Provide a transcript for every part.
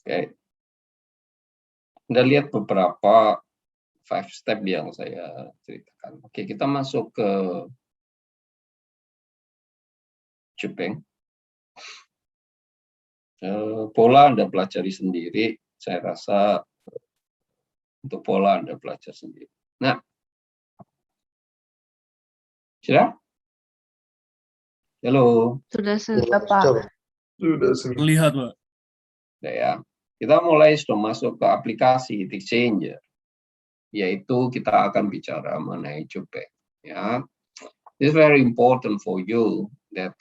Oke. Anda lihat beberapa 5 step yang saya ceritakan. Oke, kita masuk ke Jepang. Pola Anda pelajari sendiri. Saya rasa untuk pola Anda belajar sendiri. Nah, sudah? Halo. Sudah, Pak. Sudah lihat, Pak. Udah ya. Kita mulai sudah masuk ke aplikasi Heat Exchanger, yaitu kita akan bicara mengenai Jepang. Ya, it's very important for you that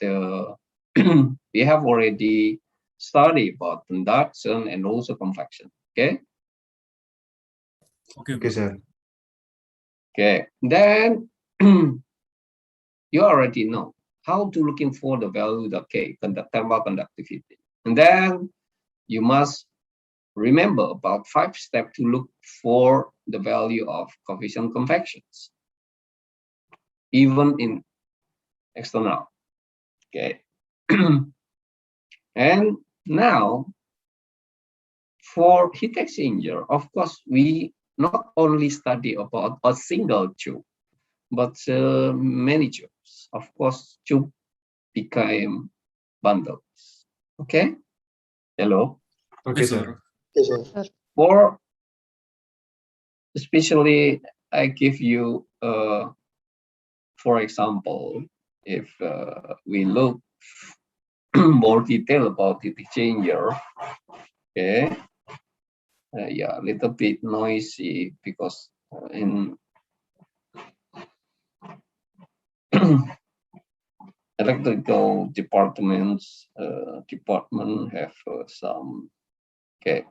we have already studied about conduction and also convection. Okay. Oke, sir. Okay. Then you already know how to looking for the value of K, thermal conductivity, and then you must remember about 5 steps to look for the value of coefficient convections, even in external. Okay. And now, for heat exchanger, of course, we not only study about a single tube, but many tubes. Of course, tube became bundles. Okay. Hello. Okay, Yes, sir. For especially, I give you, for example, if we look more detail about heat exchanger, okay, yeah, a little bit noisy because in electrical department have some. Okay,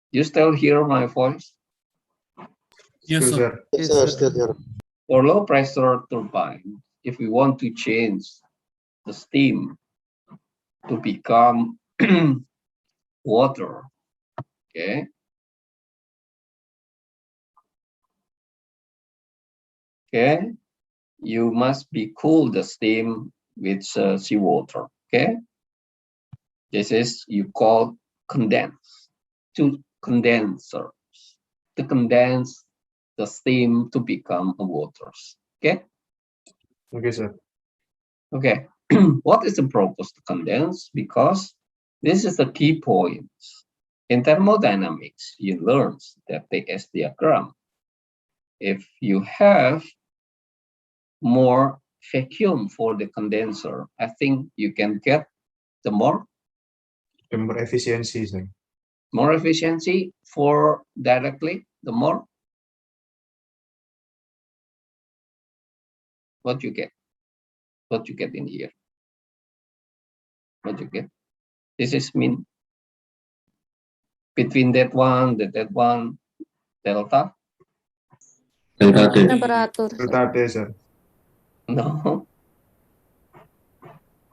you still hear my voice? Yes, sir. Yes, sir. For low pressure turbine, if we want to change the steam to become water, okay, you must be cool the steam with seawater. Okay, this is you call condense. Two condensers to condense the steam to become waters. Okay. Okay, sir. Okay. What is the purpose to condense? Because this is the key point. In thermodynamics, you learn that the S diagram. If you have more vacuum for the condenser, I think you can get the more efficiency, sir. More efficiency for directly, the more what you get in here. What you get. This is mean between that one, delta. Temperatur. Delta T, sir. No.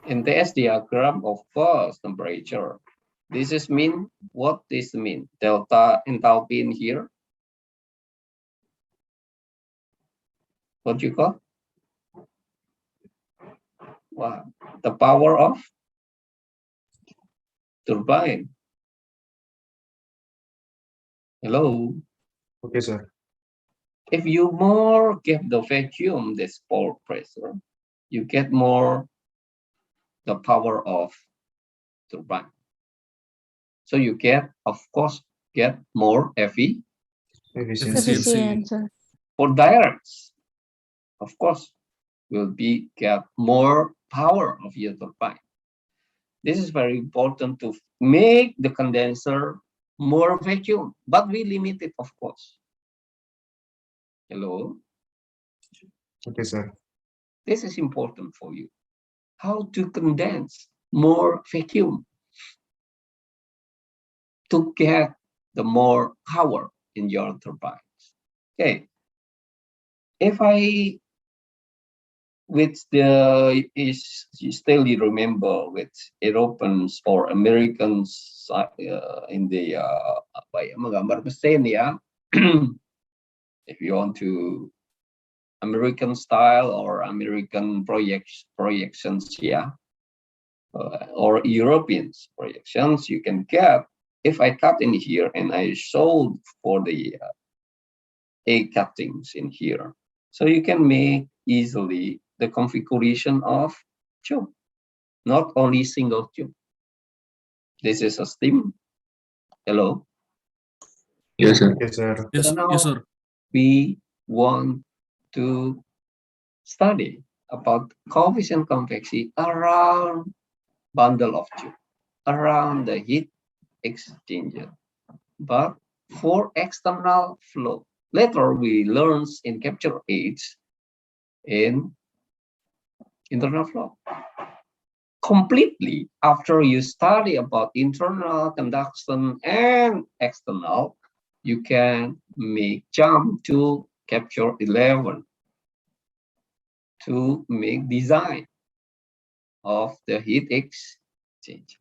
In the S diagram, of course, temperature. This is mean, what this mean? Delta enthalpy in here. What you call? Wow, the power of turbine. Hello. Okay, sir. If you more give the vacuum this pole pressure, you get more the power of turbine. So you get, of course, get more efficiency. Efficiency. For directs, of course, will be get more power of your turbine. This is very important to make the condenser more vacuum, but we limit it, of course. Hello. Okay, sir. This is important for you. How to condense more vacuum to get the more power in your turbines. Okay. If I, with the is still you remember with Europeans or Americans in the apa ya, menggambar mesin ya. If you want to American style or American projections, yeah, or European projections, you can get if I cut in here and I showed for the A cuttings in here, so you can make easily the configuration of tube, not only single tube. This is a steam. Hello. Yes, sir. Okay, sir. Yes, So now yes, sir. we want to study about coefficient convexity around bundle of tube, around the heat exchanger, but for external flow. Later we learn in capture H in internal flow. Completely after you study about internal conduction and external, you can make jump to capture 11 to make design of the heat exchange.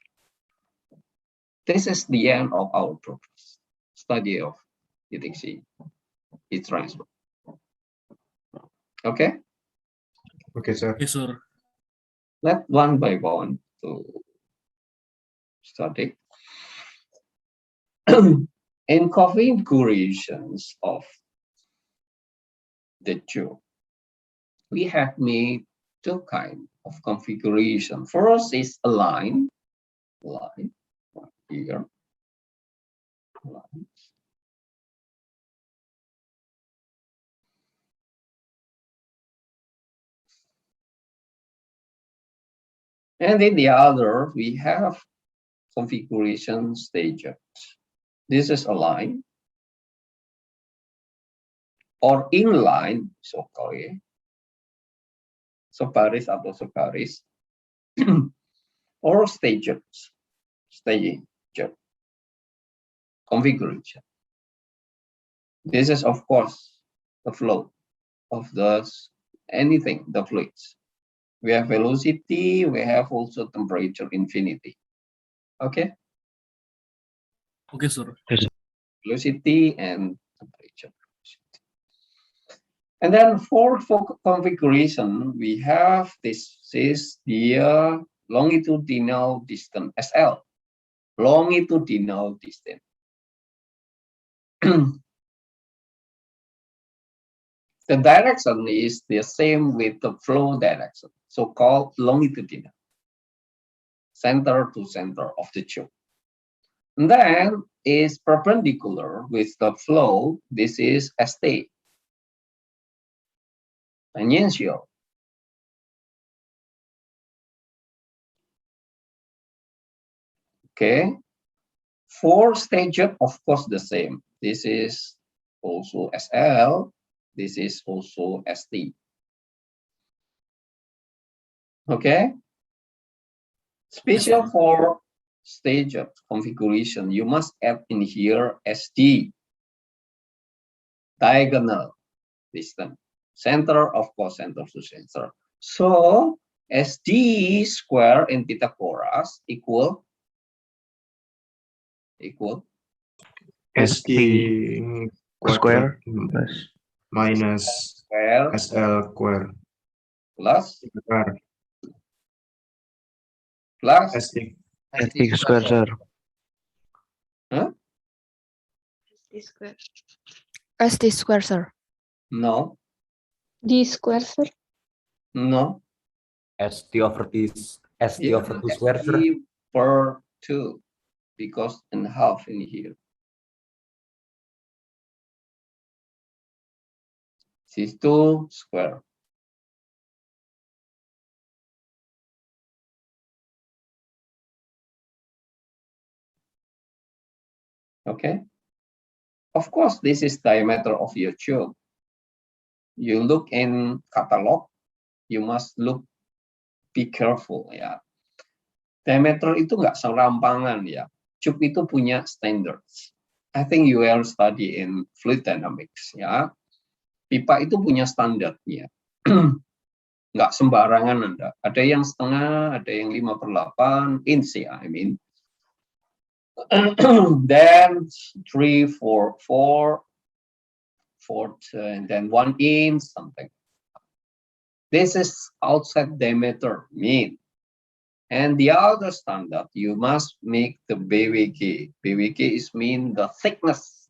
This is the end of our purpose, study of heat exchange, heat transfer. Okay? Okay, sir. Yes, sir. Let one by one to study. In configurations of the tube, we have made two kinds of configuration. First is a line here, line. And in the other, we have configuration stages. This is a line or inline, so-called, sebaris atau sebaris, or stages, stage configuration. This is, of course, the flow of the anything, the fluids. We have velocity, we have also temperature infinity. Okay? Okay, sir. Velocity and temperature. And then for configuration, we have this is the longitudinal distance, SL, longitudinal distance. The direction is the same with the flow direction, so-called longitudinal, center to center of the tube. And then is perpendicular with the flow. This is ST, tangential. Okay, for stages, of course, the same. This is also SL. This is also ST. Okay. Special for stage of configuration, you must add in here SD, diagonal distance, center, of course, center to center. So SD square in Pythagoras equal SD square minus square SL square plus SD square, sir. Huh? SD square, sir. No, D square, sir. no. ST over this ST over 2 square, sir. SD per 2 because in half in here. This is 2 square. Okay. Of course, this is diameter of your tube. You look in catalog, you must be careful ya. Diameter itu nggak serampangan ya. Tube itu punya standards. I think you will study in fluid dynamics ya. Pipa itu punya standarnya. Nggak sembarangan Anda. Ada yang setengah, ada yang 5/8 inch ya, I mean. Then 3, 4, 4, and then 1 inch, something. This is outside diameter mean. And the other standard, you must make the BWK. BWK is mean the thickness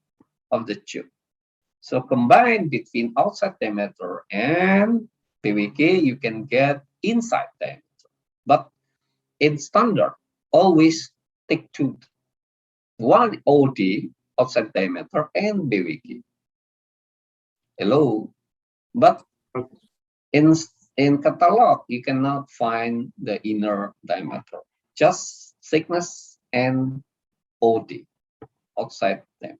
of the tube. So combine between outside diameter and BWK, you can get inside diameter. But in standard, always take two. One OD, outside diameter, and BWK. Hello? But in catalog, you cannot find the inner diameter, just thickness and OD, outside diameter.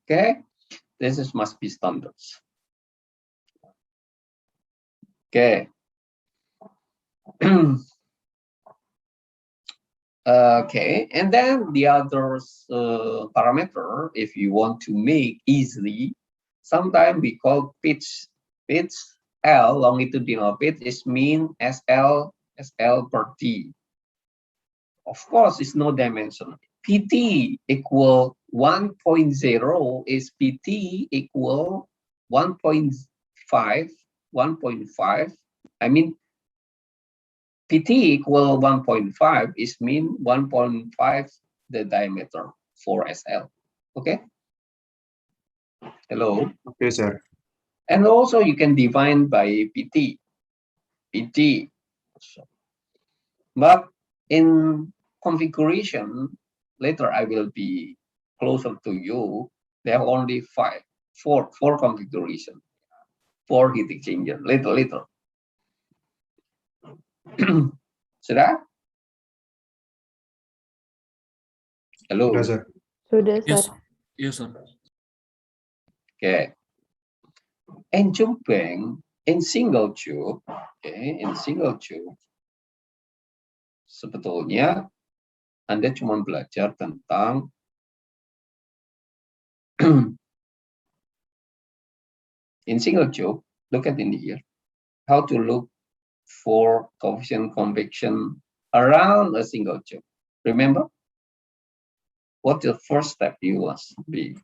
Okay, this is must be standards. Okay. Okay, and then the other parameter, if you want to make easily, sometimes we call pitch. Pitch L, longitudinal pitch, is mean SL per T. Of course, it's no dimension. PT equal 1.0 is PT equal 1.5, 1.5. I mean, PT equal 1.5 is mean 1.5 the diameter for SL. Okay. Hello. Okay, sir. And also you can define by PT. PT. But in configuration, later I will be closer to you. There are only four configuration, 4 heat exchanger. Later. Sudah? Hello. Sudah, sir. Sudah, Yes. sir. Yes, sir. Okay. And jumping in single tube, okay, in single tube, sebetulnya Anda cuma belajar tentang in single tube. Look at in here, how to look for coefficient convection around a single tube. Remember, what the first step you must be?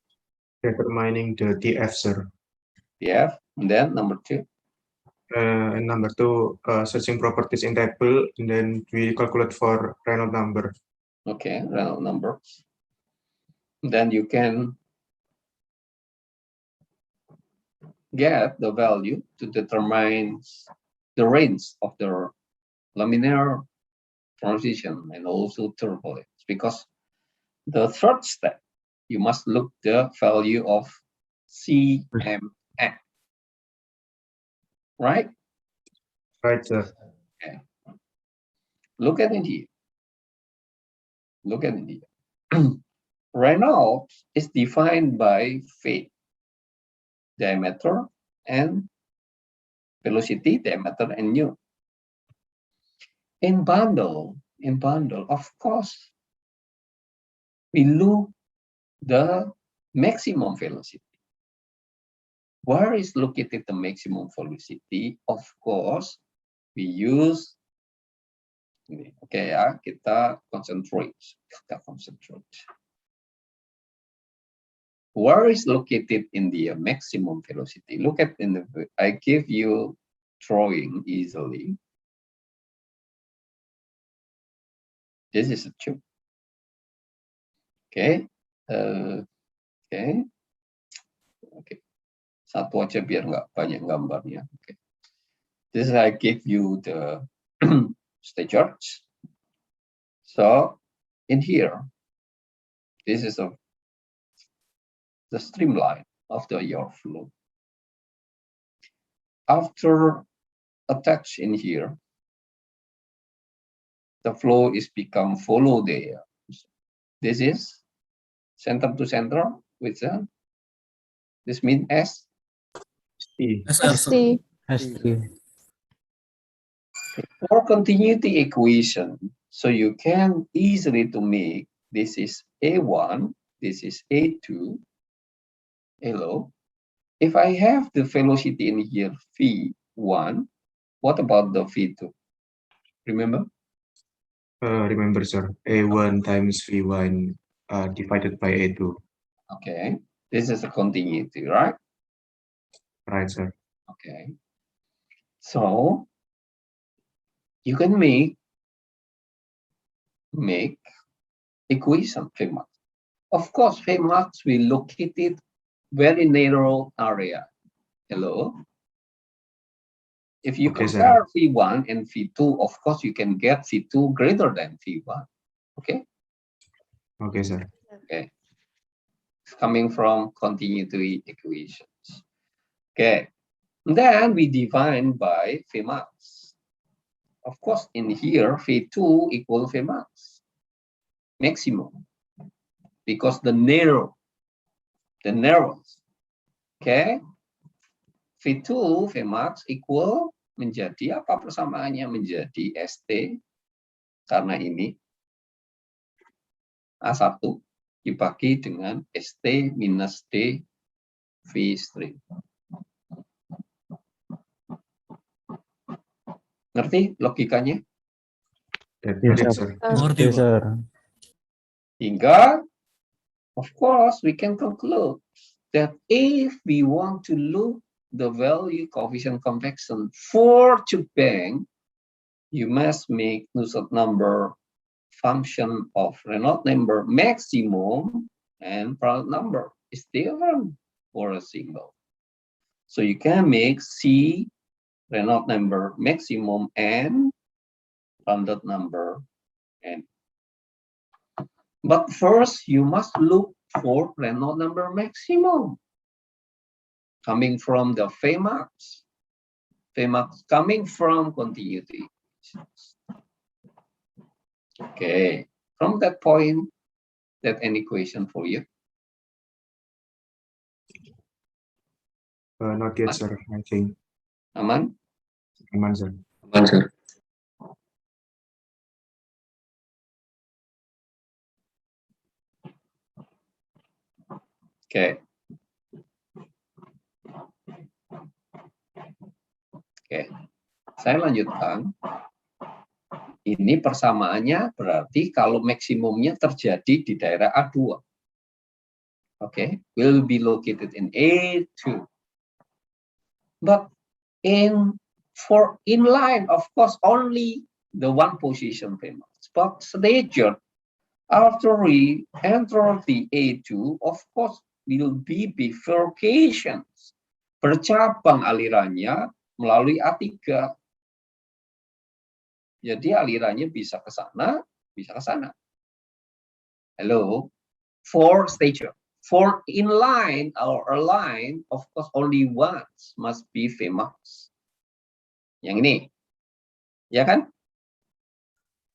Determining the TF, sir. TF, and then number 2. And number 2, searching properties in table, and then we calculate for Reynolds number. Okay, Reynolds number. Then you can get the value to determine the range of the laminar transition and also turbulence, because the third step, you must look the value of CMF, right? Right, sir. Okay. Look at it here. Look at it here. Reynolds is defined by phase, diameter, and velocity, diameter, and nu. In bundle, of course, we look the maximum velocity. Where is located the maximum velocity? Of course, we use. Okay, ya, kita concentrate. Where is located in the maximum velocity? Look at in the. I give you drawing easily. This is a tube. Okay. Okay. Satu aja biar nggak banyak gambarnya. Okay. This is I give you the state charts. So in here, this is the streamline of your flow. After attach in here, the flow is become follow there. This is center to center with this means S. E. SR, sir. ST. ST. For continuity equation, so you can easily to make this is A1, this is A2. Hello. If I have the velocity in here V1, what about the V2? Remember? Remember, sir. A1 times V1 divided by A2. Okay. This is a continuity, right? Right, sir. Okay. So you can make make equation Femax. Of course, Femax will locate it very narrow area. Hello. If you Okay, sir. compare V1 and V2, of course, you can get V2 greater than V1. Okay. Okay, sir. Okay. It's coming from continuity equations. Okay. Then we define by Femax. Of course, in here, V2 equal Femax maximum because the narrows. Okay. V2 Vmax equal menjadi apa persamaannya? Menjadi ST karena ini A1 dibagi dengan ST minus D V string. Ngerti logikanya? Yes, sir. Mengerti, Pak. Hingga of course we can conclude that if we want to look the value coefficient convection for Chugbank, you must make Nusselt number function of Reynolds number maximum and product number is different for a single. So you can make C Reynolds number maximum and product number n. But first you must look for Reynolds number maximum coming from the Vmax. Vmax coming from continuity. Okay, from that point, that an equation for you? Not yet, sir. I think. Aman? Aman, sir. Okay. Oke, saya lanjutkan. Ini persamaannya berarti kalau maksimumnya terjadi di daerah A2. Oke, will be located in A2. But in line, of course, only the one position famous. But staggered after we enter the A2, of course, will be bifurcations. Bercabang alirannya melalui A3. Jadi alirannya bisa ke sana, bisa ke sana. Hello. For stager. For inline or align, of course, only once must be Vmax. Yang ini. Ya kan?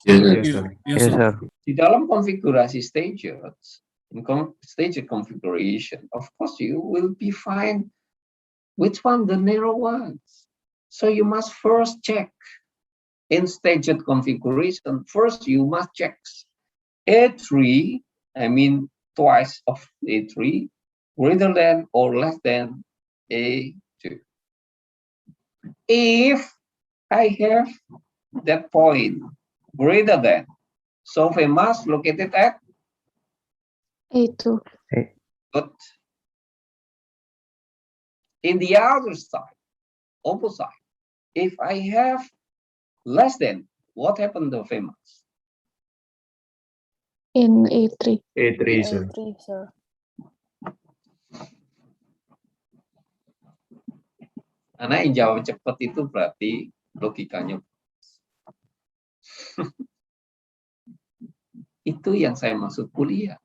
Yes, sir. Yes, Yes, sir. sir. Di dalam konfigurasi stagers, in stager configuration, of course, you will be find which one the narrow ones. So you must first check in staged configuration. First, you must check A3, I mean twice of A3, greater than or less than A2. If I have that point greater than, so we must locate it at A2. Good. In the other side, opposite, if I have less than, what happened to Vmax? In A3. A3, sir. sir. Karena yang jawab cepat itu berarti logikanya. Itu yang saya maksud kuliah.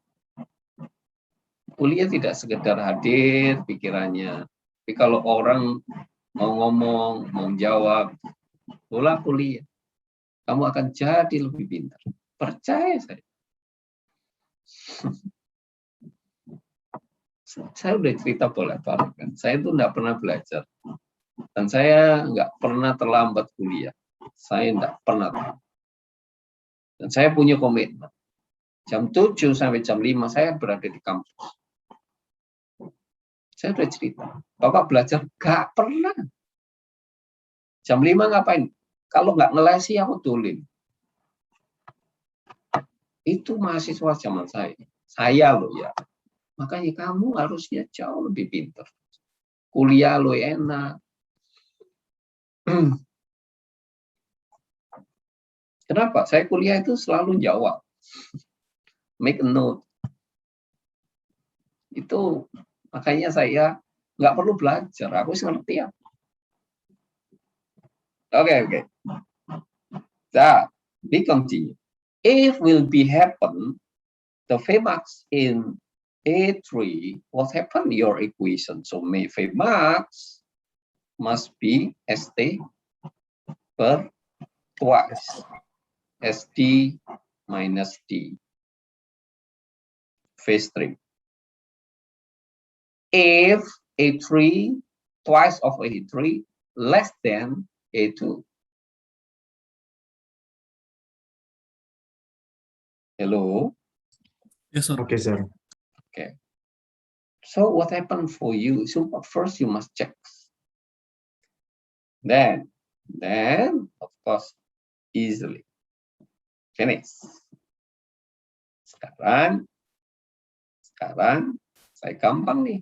Kuliah tidak sekedar hadir pikirannya. Tapi kalau orang mau ngomong, mau jawab, bola kuliah. Kamu akan jadi lebih pintar. Percaya saya. Saya udah cerita bolak-balik kan. Saya itu nggak pernah belajar. Dan saya nggak pernah terlambat kuliah. Saya nggak pernah terlambat. Dan saya punya komitmen. Jam 7 sampai jam 5 saya berada di kampus. Saya udah cerita. Bapak belajar nggak pernah. Jam 5 ngapain? Kalau nggak ngelesi aku tulis. Itu mahasiswa zaman saya. Saya loh ya. Makanya kamu harusnya jauh lebih pintar. Kuliah lo enak. Kenapa? Saya kuliah itu selalu jawab. Make a note. Itu makanya saya nggak perlu belajar. Aku ngerti ya. Oke. Nah, we continue. If will be happen, the Vmax in A3, what happened your equation? So Vmax must be ST per twice SD minus D phase 3. If A3 twice of A3 less than A2. Hello? Yes, sir. Okay, sir. Okay. So what happened for you? So first you must check. Then of course, easily finish. Sekarang saya gampang nih.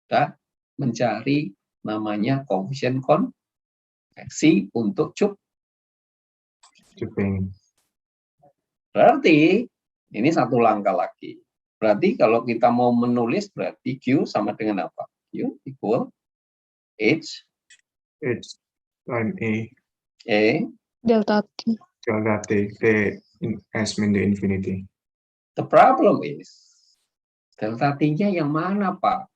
Kita mencari namanya koefisien konveksi untuk cup. Cuping. Berarti ini satu langkah lagi. Berarti kalau kita mau menulis berarti Q sama dengan apa? Q equal H time A Delta T. delta T as min the infinity. The problem is delta T-nya yang mana, Pak?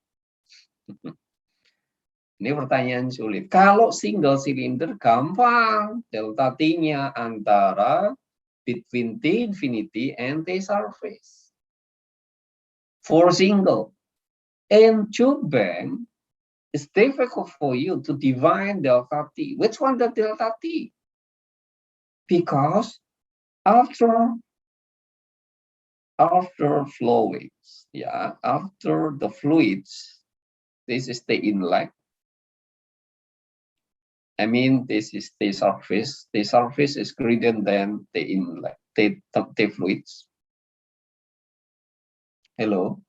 Ini pertanyaan sulit. Kalau single cylinder gampang, delta T-nya antara between T infinity and T surface. For single and tube bank, it's difficult for you to divine delta T. Which one the delta T? Because after fluids, after the fluids, this is the inlet. I mean, this is the surface. The surface is greater than the inlet, the fluids. Hello.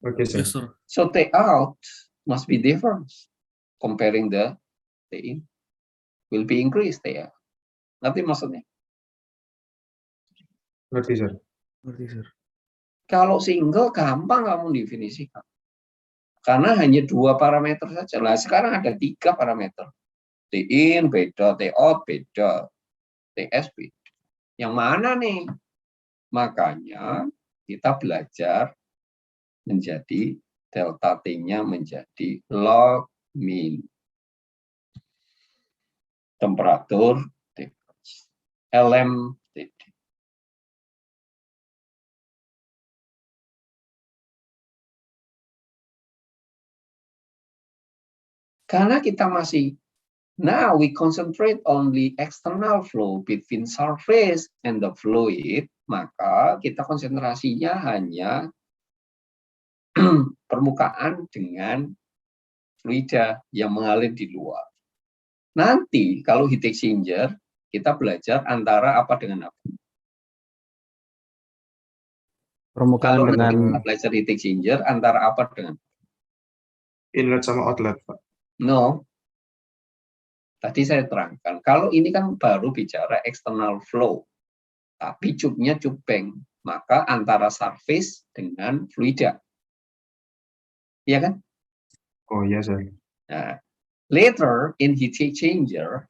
Okay, sir. Yes, sir. So the out must be different. Comparing the in will be increased there. Ngerti maksudnya? Ngerti, sir. Kalau single gampang kamu definisikan. Karena hanya 2 parameter saja. Nah, sekarang ada 3 parameter. T in beda, T out beda, TS beda. Yang mana nih? Makanya kita belajar menjadi delta T-nya menjadi log min temperatur LMTD. Karena kita masih now we concentrate only external flow between surface and the fluid, maka kita konsentrasinya hanya permukaan dengan fluida yang mengalir di luar. Nanti kalau heat exchanger kita belajar antara apa dengan apa. Permukaan Kalau dengan kita belajar heat exchanger antara apa dengan Inlet sama outlet, Pak. no. Tadi saya terangkan, kalau ini kan baru bicara external flow, tapi cupnya cup bank, maka antara surface dengan fluida. Iya kan? Oh iya, sir. Nah, later in heat exchanger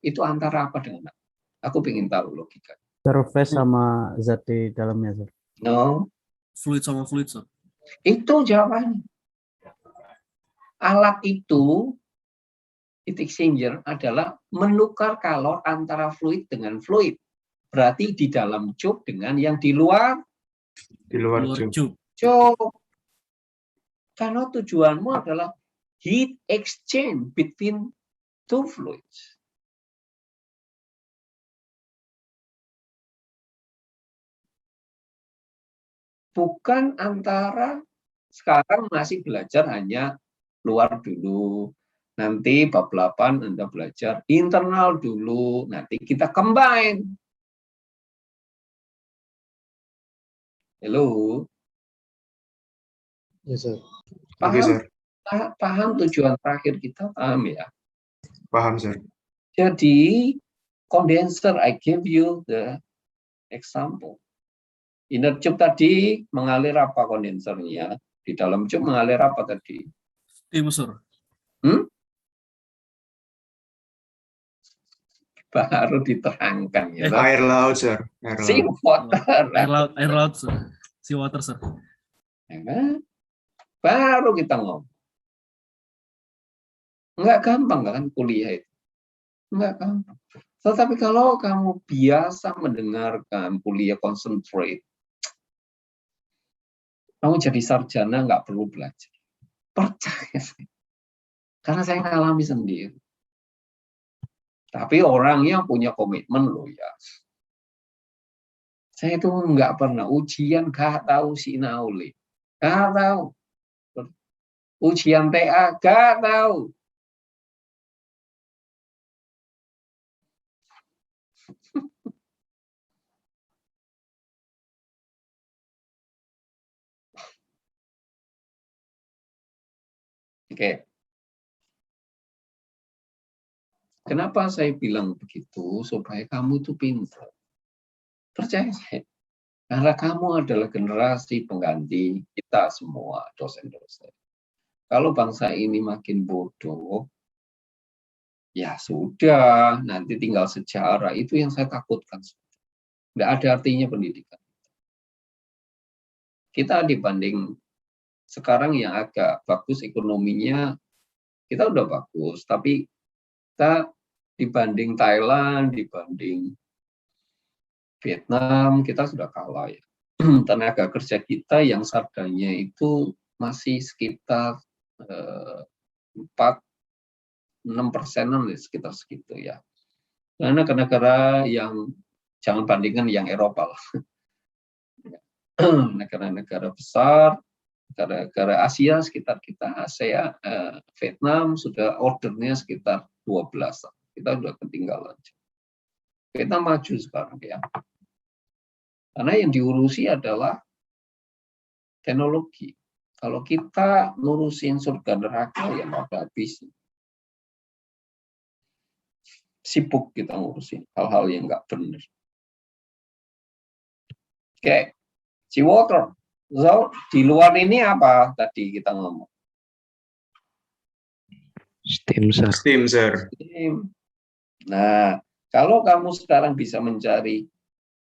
itu antara apa dengan apa? Aku ingin tahu logika. surface sama zat di dalamnya, sir. No, Fluid sama fluid, sir. itu jawabannya. Alat itu heat exchanger adalah menukar kalor antara fluid dengan fluid. Berarti di dalam cup dengan yang di luar Di luar Luar cup. cup. cup. Karena tujuanmu adalah heat exchange between two fluids. Bukan antara, sekarang masih belajar hanya luar dulu. Nanti bab 8 Anda belajar internal dulu. Nanti kita combine. Hello. Yes, sir. Oke, Paham? sir. Paham tujuan terakhir kita? Paham ya? Paham, sir. Jadi condenser, I give you the example. Inner tube tadi mengalir apa kondensernya? Di dalam tube mengalir apa tadi? Steam, sir. Baru diterangkan ya. Air laut, sir. Air Sea laut. water. Air laut, sir. Sea water, sir. Ya kan? Baru kita ngomong. Enggak gampang kan kuliah itu. Enggak gampang. Tetapi kalau kamu biasa mendengarkan kuliah concentrate, kamu jadi sarjana nggak perlu belajar. Percaya saya. Karena saya ngalami sendiri. Tapi orang yang punya komitmen loh ya. Saya itu nggak pernah ujian nggak tahu sinauli, nggak tahu. Ujian TA nggak tahu. Oke. Kenapa saya bilang begitu? Supaya kamu itu pintar. Percaya saya. Karena kamu adalah generasi pengganti kita semua, dosen-dosen. Kalau bangsa ini makin bodoh, ya sudah, nanti tinggal sejarah. Itu yang saya takutkan. Nggak ada artinya pendidikan. Kita dibanding sekarang yang agak bagus ekonominya, kita udah bagus. Tapi kita dibanding Thailand, dibanding Vietnam, kita sudah kalah ya. Tenaga kerja kita yang sarjana itu masih sekitar 4-6%, sekitar segitu ya. Karena negara yang jangan bandingkan yang Eropa lah. Negara-negara besar, negara-negara Asia sekitar kita, ASEAN, Vietnam sudah ordernya sekitar 12. Kita sudah ketinggalan. Kita maju sekarang ya. Karena yang diurusi adalah teknologi. Kalau kita ngurusin surga neraka ya nggak ada habis. Sibuk kita ngurusin hal-hal yang nggak benar. Oke, seawater. So, di luar ini apa tadi kita ngomong? Steam, sir. Steam, sir. Nah, kalau kamu sekarang bisa mencari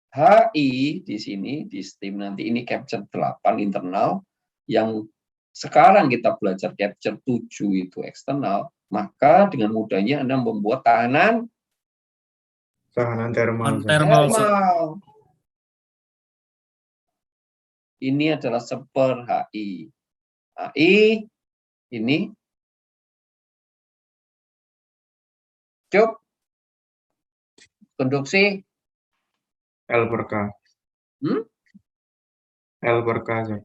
HI di sini, di STEAM nanti ini capture 8 internal, yang sekarang kita belajar capture 7 itu eksternal, maka dengan mudahnya Anda membuat tahanan Thermal. thermal. Ini adalah seper HI. HI ini cukup konduksi L per K. L per K, sir.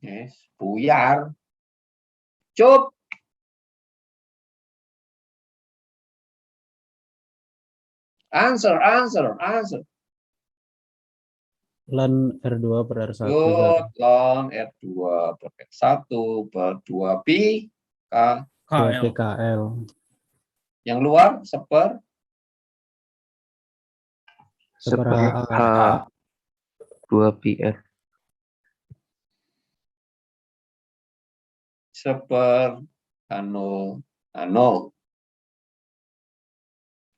Yes, buyar. Cup. Answer. Ln R2 per R1. Good. Ln R2 per R1 per 2 pi K. PKL. Yang luar seper. Seper H HA. 2 PR. Seper ano.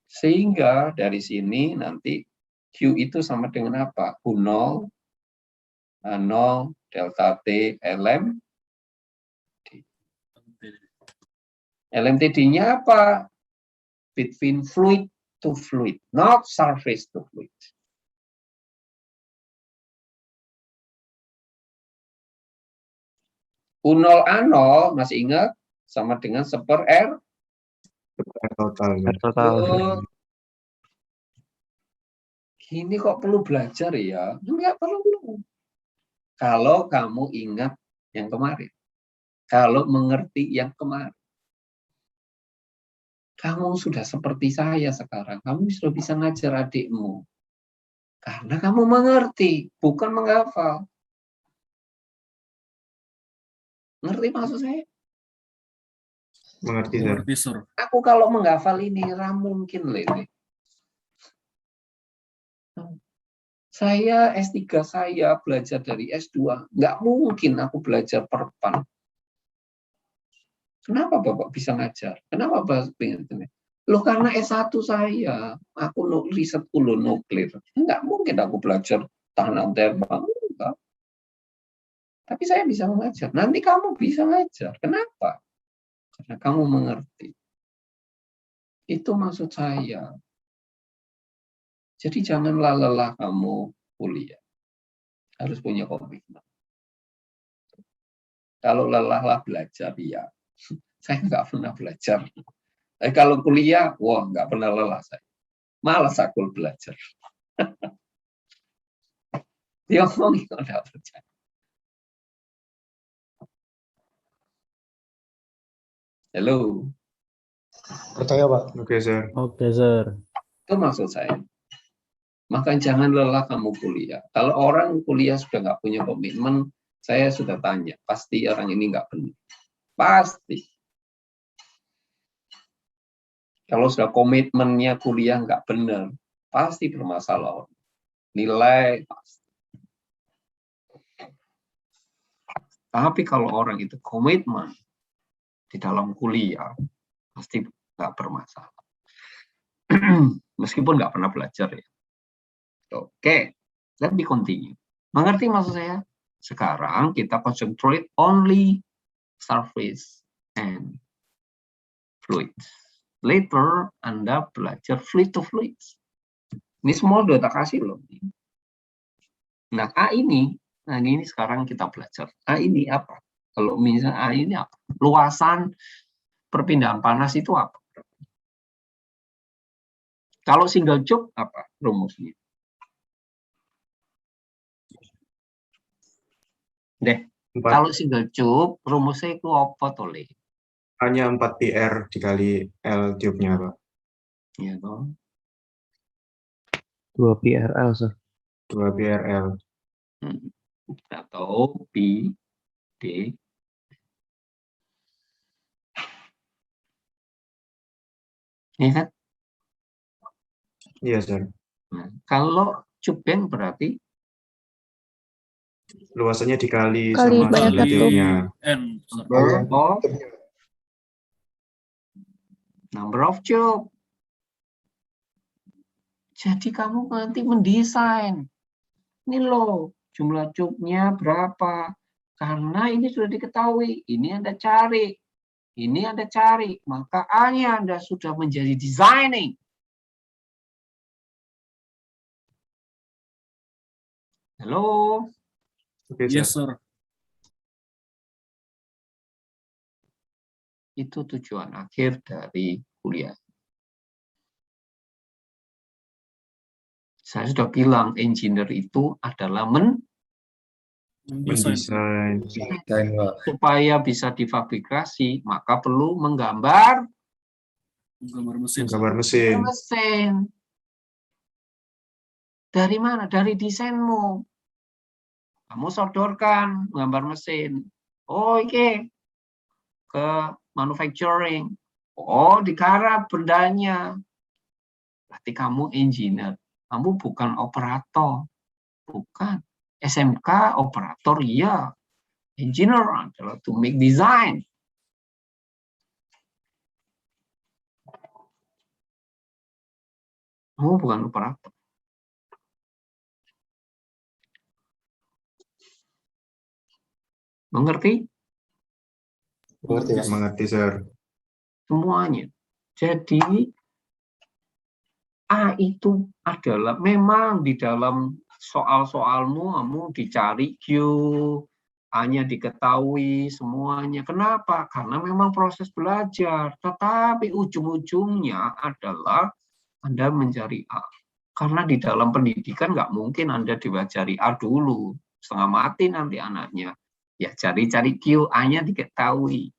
Sehingga dari sini nanti Q itu sama dengan apa? U0, A0, delta T, LM. LMTD-nya apa? Between fluid to fluid, not surface to fluid. U0 A0 masih ingat sama dengan seper R Total. Total. Ini kok perlu belajar ya? Enggak perlu. Kalau kamu ingat yang kemarin, kalau mengerti yang kemarin, kamu sudah seperti saya sekarang. Kamu sudah bisa ngajar adikmu. Karena kamu mengerti, bukan menghafal. Ngerti maksud saya? Mengerti, Sir. Mengerti, Sur. Aku kalau menghafal ini, mungkin, Lele. Saya S3 saya belajar dari S2, nggak mungkin aku belajar perpan. Kenapa Bapak bisa ngajar? Kenapa Bapak pengen ini? Loh karena S1 saya, aku riset dulu nuklir. Nggak mungkin aku belajar tahanan terbang. Enggak. Tapi saya bisa mengajar. Nanti kamu bisa ngajar. Kenapa? Karena kamu mengerti. Itu maksud saya. Jadi janganlah lelah kamu kuliah. Harus punya komitmen. Kalau lelahlah belajar, ya. Saya nggak pernah belajar. Kalau kuliah, wah nggak pernah lelah saya. Malas aku belajar. Dia ngomong nggak percaya. Halo. Percaya, Pak. Oke, Sir. Oke, Sir. Itu maksud saya. Maka jangan lelah kamu kuliah. Kalau orang kuliah sudah nggak punya komitmen, saya sudah tanya, pasti orang ini nggak benar. Pasti. Kalau sudah komitmennya kuliah nggak benar, pasti bermasalah. Nilai pasti. Tapi kalau orang itu komitmen di dalam kuliah, pasti nggak bermasalah. Meskipun nggak pernah belajar ya. Oke, let me continue. Mengerti maksud saya? Sekarang kita concentrate only surface and fluids. Later Anda belajar fluid to fluids. Ini semua udah tak kasih loh. Nah A ini, nah ini sekarang kita belajar. A ini apa? Kalau misalnya A ini apa? Luasan perpindahan panas itu apa? Kalau single choke apa rumusnya? Deh, 4, kalau single choke rumusnya itu apa tole? hanya 4 PR dikali L tube-nya, Pak. Ya toh. 2 PRL, Sir. 2 PRL. Atau P D ya kan? Iya, Sir. Nah, kalau cubeng berarti Luasannya dikali Kali sama banyak single Kali tube-nya. N, Sur. number of tube. Jadi kamu nanti mendesain. Ini loh, jumlah tube-nya berapa. Karena ini sudah diketahui. Ini Anda cari. Ini Anda cari. Maka A-nya Anda sudah menjadi designing. Halo? Oke, Sir. Yes, Sur. Itu tujuan akhir dari kuliah. Saya sudah bilang, engineer itu adalah Mendesain. Mendesain. supaya bisa difabrikasi, maka perlu menggambar Gambar mesin. Gambar mesin. mesin. Dari mana? Dari desainmu. Kamu sodorkan gambar mesin. Oh, oke. Ke manufacturing. Oh, digarap bendanya. Berarti kamu engineer. Kamu bukan operator. Bukan. SMK operator, iya. Engineer adalah to make design. Kamu bukan operator. Mengerti? Mengerti, Pak. Mengerti, Sir. Semuanya. Jadi A itu adalah memang di dalam soal-soalmu kamu dicari Q, A-nya diketahui semuanya. Kenapa? Karena memang proses belajar. Tetapi ujung-ujungnya adalah Anda mencari A. Karena di dalam pendidikan nggak mungkin Anda diajari A dulu. Setengah mati nanti anaknya. Ya cari-cari Q, A-nya diketahui.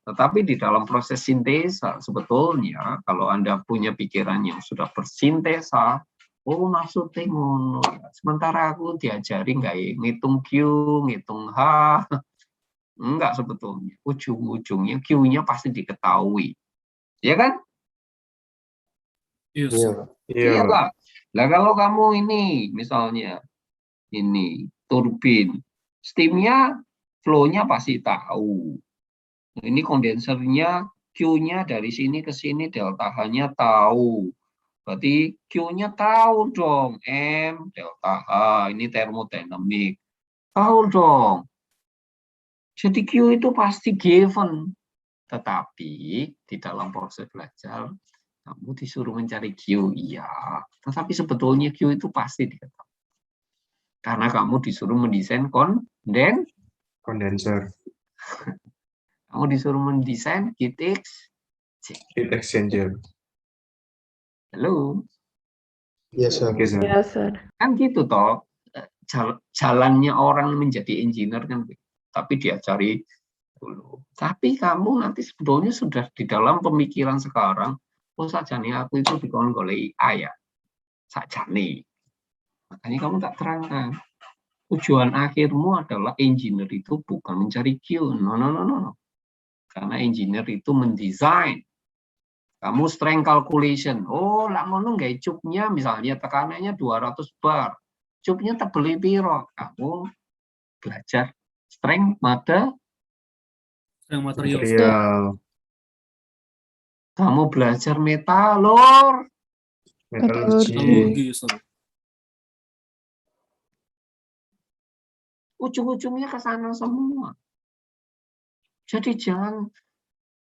Tetapi di dalam proses sintesa, sebetulnya kalau Anda punya pikiran yang sudah bersintesa, oh maksudnya ngono. Sementara aku diajari nggak ngitung Q, ngitung H, Enggak sebetulnya. Ujung-ujungnya Q-nya pasti diketahui. Ya kan? Yes. Iya, Pak. Iya, Iya Pak. lah. Nah kalau kamu ini misalnya ini turbin, steamnya flow-nya pasti tahu. Ini kondensernya Q-nya dari sini ke sini delta H-nya tahu. Berarti Q-nya tahu dong, M delta H, ini termodinamik. Tahu dong. Jadi Q itu pasti given. Tetapi di dalam proses belajar, kamu disuruh mencari Q, iya. Tetapi sebetulnya Q itu pasti diketahui. Karena kamu disuruh mendesain Condenser, kamu disuruh mendesain heat heat exchanger. Halo, Yes, sir. Oke, sir. Yes, sir. kan gitu toh. Jalannya orang menjadi engineer kan, tapi diajari dulu. Tapi kamu nanti sebetulnya sudah di dalam pemikiran sekarang, oh sajane aku itu dikon golek AI ya. Sajane. Makanya kamu tak terangkan. Tujuan akhirmu adalah engineer itu bukan mencari Q. No. Karena engineer itu mendesain. Kamu strength calculation. Oh, lah ngono nggak cupnya misalnya tekanannya 200 bar. Cupnya tebeli piro? Kamu belajar strength Yang material. Material, kamu belajar metalur. metallurgy. Metalurgi, sir. Ujung-ujungnya ke sana semua. Jadi jangan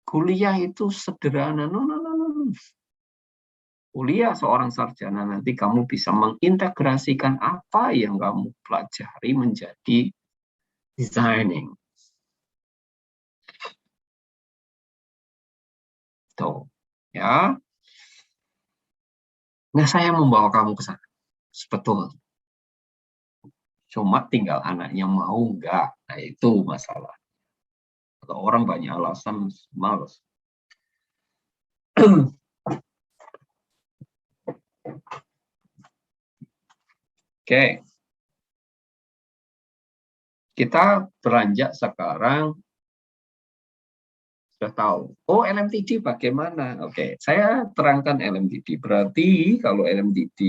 kuliah itu sederhana. No. Kuliah seorang sarjana nanti kamu bisa mengintegrasikan apa yang kamu pelajari menjadi designing. Tuh, ya. Nah, saya membawa kamu ke sana. Sebetulnya. Cuma tinggal anaknya mau enggak. Nah, itu masalah. Kalau orang banyak alasan, males. Oke. Kita beranjak sekarang sudah tahu. Oh, LMTD bagaimana? Oke, saya terangkan LMTD. Berarti kalau LMTD,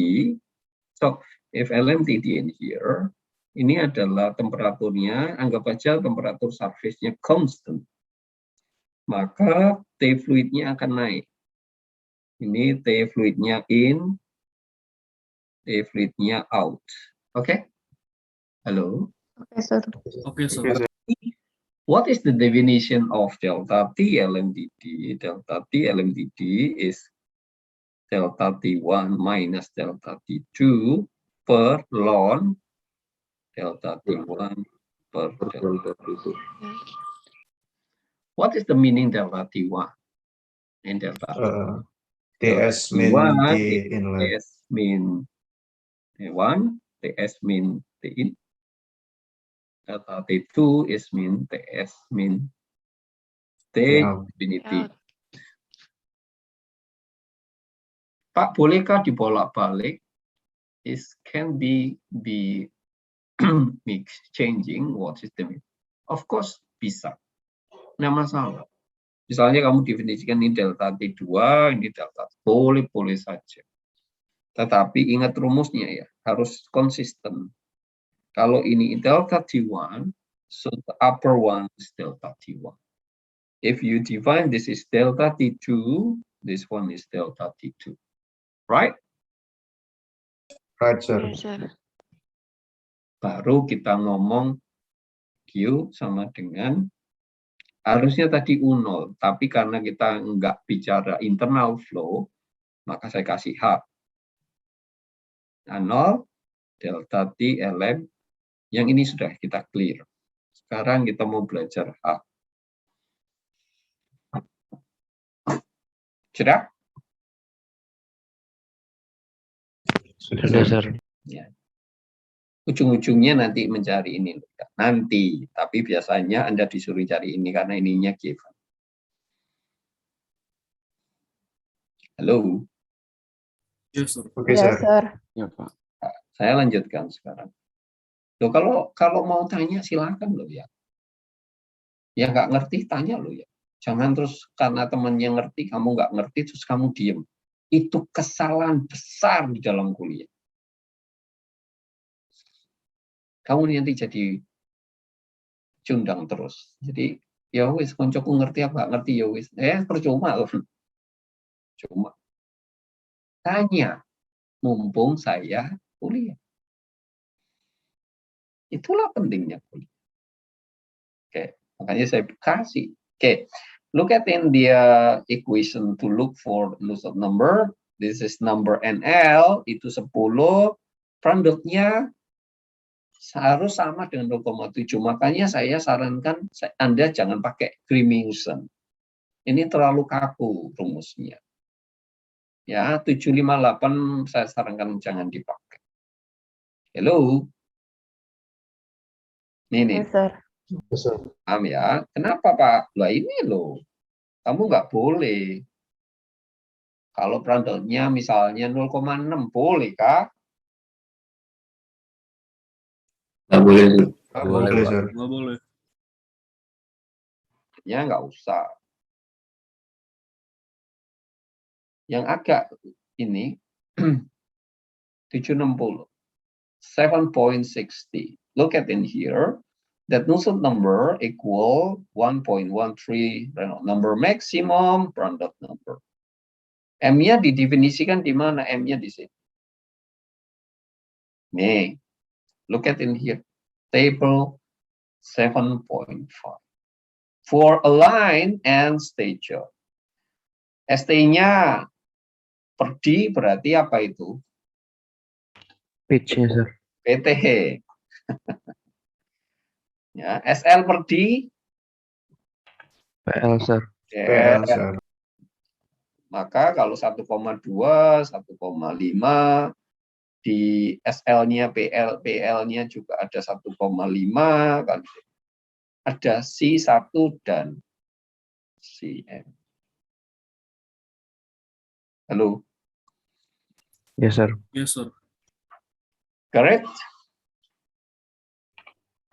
so if LMTD in here, ini adalah temperaturnya, anggap aja temperatur surface-nya constant. Maka T fluidnya akan naik. Ini T fluidnya in, T fluidnya out. Oke? Halo? Oke, sir. Oke, sir. Oke, sir. What is the definition of delta T LMTD? Delta T LMTD is delta T1 minus delta T2 per ln delta T1 per delta T2. What is the meaning delta T1 and delta T2? TS mean T1 T is inlet. TS mean T1, TS mean T in. Delta T2 is mean TS mean T out. infinity. Pak, bolehkah dibolak-balik? Is can be mix changing what is the mean? Of course bisa. Nggak masalah. Misalnya kamu definisikan ini delta T2, ini delta boleh saja. Tetapi ingat rumusnya ya, harus konsisten. Kalau ini delta T1, so the upper one is delta T1. If you define this is delta T2, this one is delta T2. Right? Right, sir. Yes, sir. Baru kita ngomong Q sama dengan, harusnya tadi U0, tapi karena kita nggak bicara internal flow, maka saya kasih H. Nah, 0, delta T LM, yang ini sudah kita clear. Sekarang kita mau belajar H. Sudah? Sudah, sir. Ya. Ujung-ujungnya nanti mencari ini. Nanti, tapi biasanya Anda disuruh cari ini karena ininya given. Halo? Yes, sir. Oke, Yes, sir. sir. Ya, Pak. Saya lanjutkan sekarang. Loh, kalau mau tanya silakan loh ya. Ya nggak ngerti, tanya lo ya. Jangan terus karena temannya ngerti, kamu nggak ngerti, terus kamu diem. Itu kesalahan besar di dalam kuliah. Kamu nanti jadi cundang terus. Jadi ya wis, koncoku ngerti apa nggak ngerti ya wis. Percuma loh. Cuma tanya, mumpung saya kuliah. Itulah pentingnya kuliah. Oke, makanya saya kasih. Oke, look at in the equation to look for Nusselt number. This is number NL, itu 10. Produknya harus sama dengan 0,7. Makanya saya sarankan Anda jangan pakai Grimingson. Ini terlalu kaku rumusnya. Ya, 758 saya sarankan jangan dipakai. Hello. Ini. Yes, sir. Yes, sir. Paham ya? Kenapa Pak? Lah ini loh, kamu nggak boleh. Kalau Prandtl-nya misalnya 0,6, boleh kah? Nggak boleh. Nggak Boleh, boleh, Pak. sir. Nggak boleh. Ya nggak usah. Yang agak ini 760, 7.60. Look at in here. That Nusselt number equal 1.13 Reynolds number maximum Prandtl number. M-nya didefinisikan di mana? M-nya di sini. Nih, look at in here. Table 7.5. For a line and stature. ST-nya per D berarti apa itu? Pitch-nya, sir. PTH. Ya, SL per D. PL, sir. PL, sir. Maka kalau 1,2, 1,5 di SL-nya, PL-nya juga ada 1,5 kan. Ada C1 dan CM. Halo, Yes, sir. Yes, sir. correct?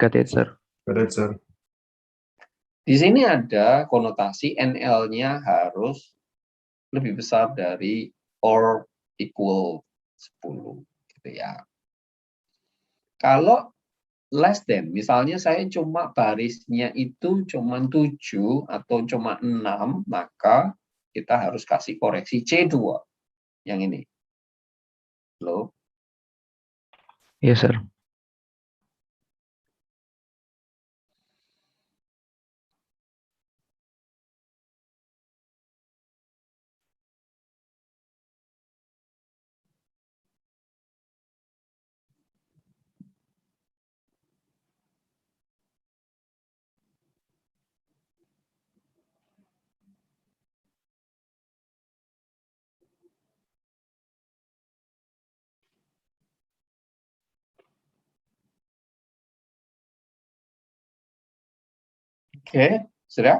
Got it, sir. Got it, sir. Di sini ada konotasi NL-nya harus lebih besar dari or equal 10 gitu ya. Kalau less than, misalnya saya cuma barisnya itu cuma 7 atau cuma 6, maka kita harus kasih koreksi C2 yang ini. Loh, Yes, sir. oke, sudah?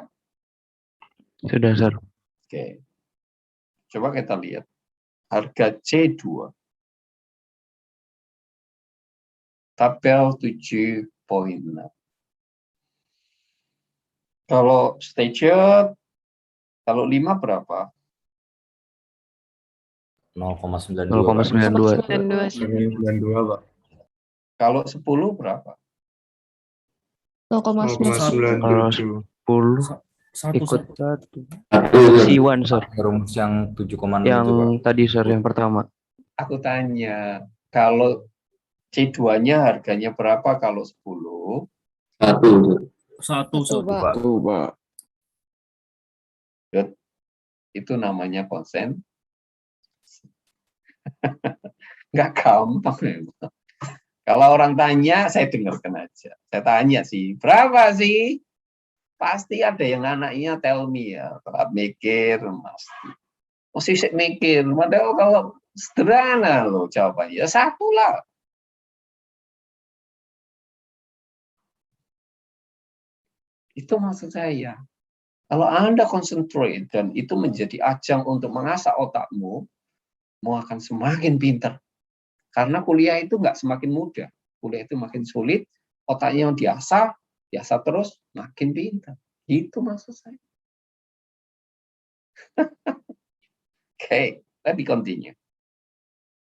Sudah, sir. Oke. Coba kita lihat harga C2. Tabel 7.6. Kalau stature, kalau 5 berapa? 0,92. 0,92. 92, sir. 92, Pak. Kalau 10 berapa? 0,9. 0,97. 10 Satu, ikut satu. 1. C1, sir. Rumus yang 7,6 Yang itu, Pak. tadi, sir, yang pertama. Aku tanya, kalau C2-nya harganya berapa kalau 10? Satu, Satu, satu. Pak. Itu namanya konsen. Nggak gampang memang. Kalau orang tanya, saya dengarkan aja. Saya tanya sih, berapa sih? Pasti ada yang anaknya tell me ya, telat mikir, masih mikir. Padahal kalau sederhana loh jawabannya, ya satu lah. Itu maksud saya. Kalau Anda concentrate dan itu menjadi ajang untuk mengasah otakmu, mau akan semakin pintar. Karena kuliah itu nggak semakin mudah. Kuliah itu makin sulit, otaknya yang diasah terus, makin pintar. Itu maksud saya. Okay, let me continue.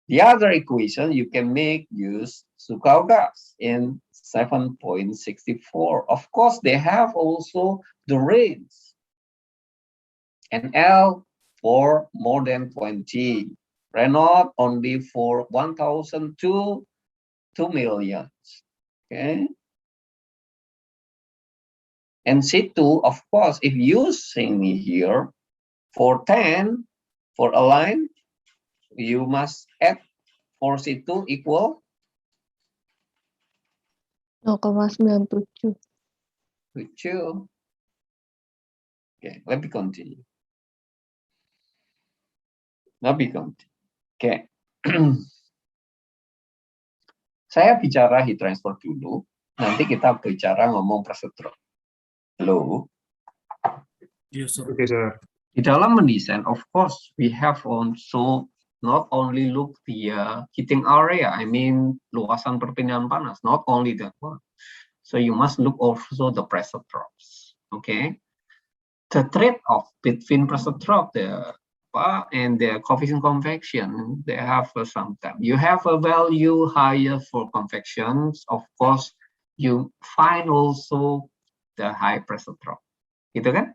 The other equation you can make use Sukalgas in 7.64. Of course, they have also the range. And L for more than 20. Renault only for 1,000 to 2 million. Okay. And C2, of course, if using here for 10 for a line, you must add for C2 equal 0,97. 2. Okay, let me continue. Okay. Saya bicara heat transfer dulu, nanti kita bicara ngomong pressure drop. Halo? Yes, sir. Okay, sir. Di dalam mendesain, of course, we have also not only look the heating area, I mean luasan perpindahan panas, not only that one. So you must look also the pressure drops. Okay, the trade-off between pressure drop and the coefficient convection, they have sometimes. You have a value higher for convections, of course, you find also the high pressure drop. Gitu kan?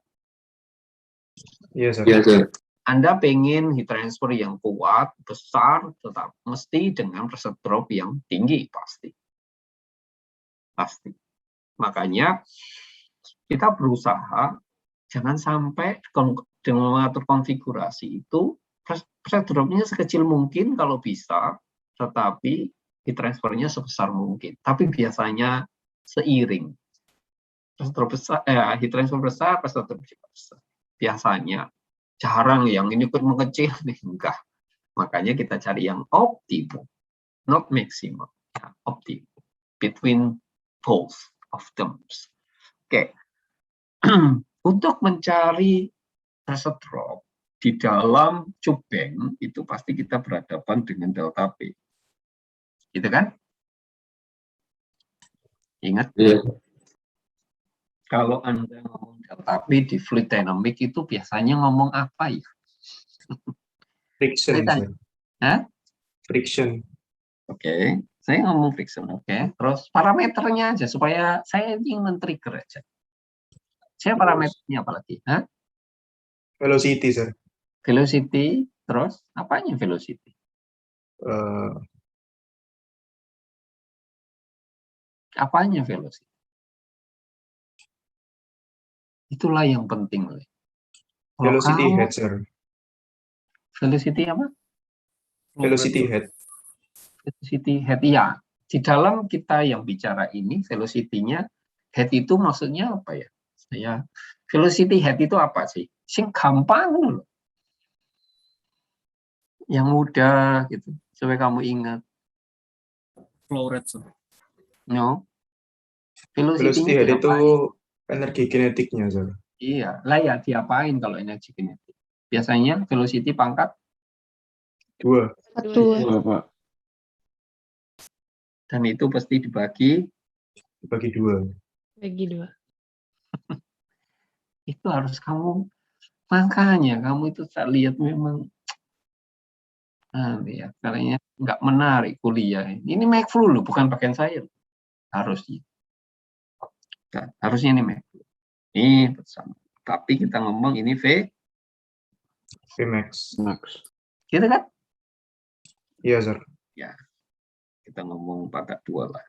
Yes, sir. Yes, sir. Anda pengen heat transfer yang kuat, besar, tetap mesti dengan pressure drop yang tinggi, pasti. Makanya kita berusaha jangan sampai dengan mengatur konfigurasi itu pressure dropnya sekecil mungkin kalau bisa, tetapi heat transfernya sebesar mungkin. Tapi biasanya seiring. Pressure drop besar, heat transfer besar, pressure drop besar. Biasanya jarang yang ini ikut mengecil nih, enggak. Makanya kita cari yang optimum, not maximum, optimum between both of them. Oke. Untuk mencari pressure drop di dalam cubeng itu pasti kita berhadapan dengan delta P. Gitu kan? Ingat? Iya. Kalau Anda ngomong delta P di fluid dynamic itu biasanya ngomong apa ya? Friction, sir. Hah? Friction. Oke, saya ngomong friction. Oke, terus parameternya aja supaya saya ingin men-trigger aja. Saya parameternya apa lagi? Hah? Velocity, sir. Velocity, terus apanya velocity? Apanya velocity? Itulah yang penting. Velocity head, sir. Velocity apa? Velocity head. Velocity head, ya. Di dalam kita yang bicara ini, velocity-nya head itu maksudnya apa ya? Velocity head itu apa sih? Sing gampang loh. Yang mudah gitu, supaya kamu ingat. Flow rate, sir. No. Velocity head itu diapain? energi kinetiknya, sir. Iya, lah ya diapain kalau energi kinetik? Biasanya velocity pangkat 2. 2. Pak. dan itu pasti dibagi 2. Bagi 2. Itu harus kamu, makanya kamu itu tak lihat memang ya kayaknya nggak menarik kuliah ini make flu loh, bukan pakaian saya harusnya ini make flu ini bersama, tapi kita ngomong ini Vmax. gitu kan? Iya, sir. Ya, kita ngomong pangkat 2 lah.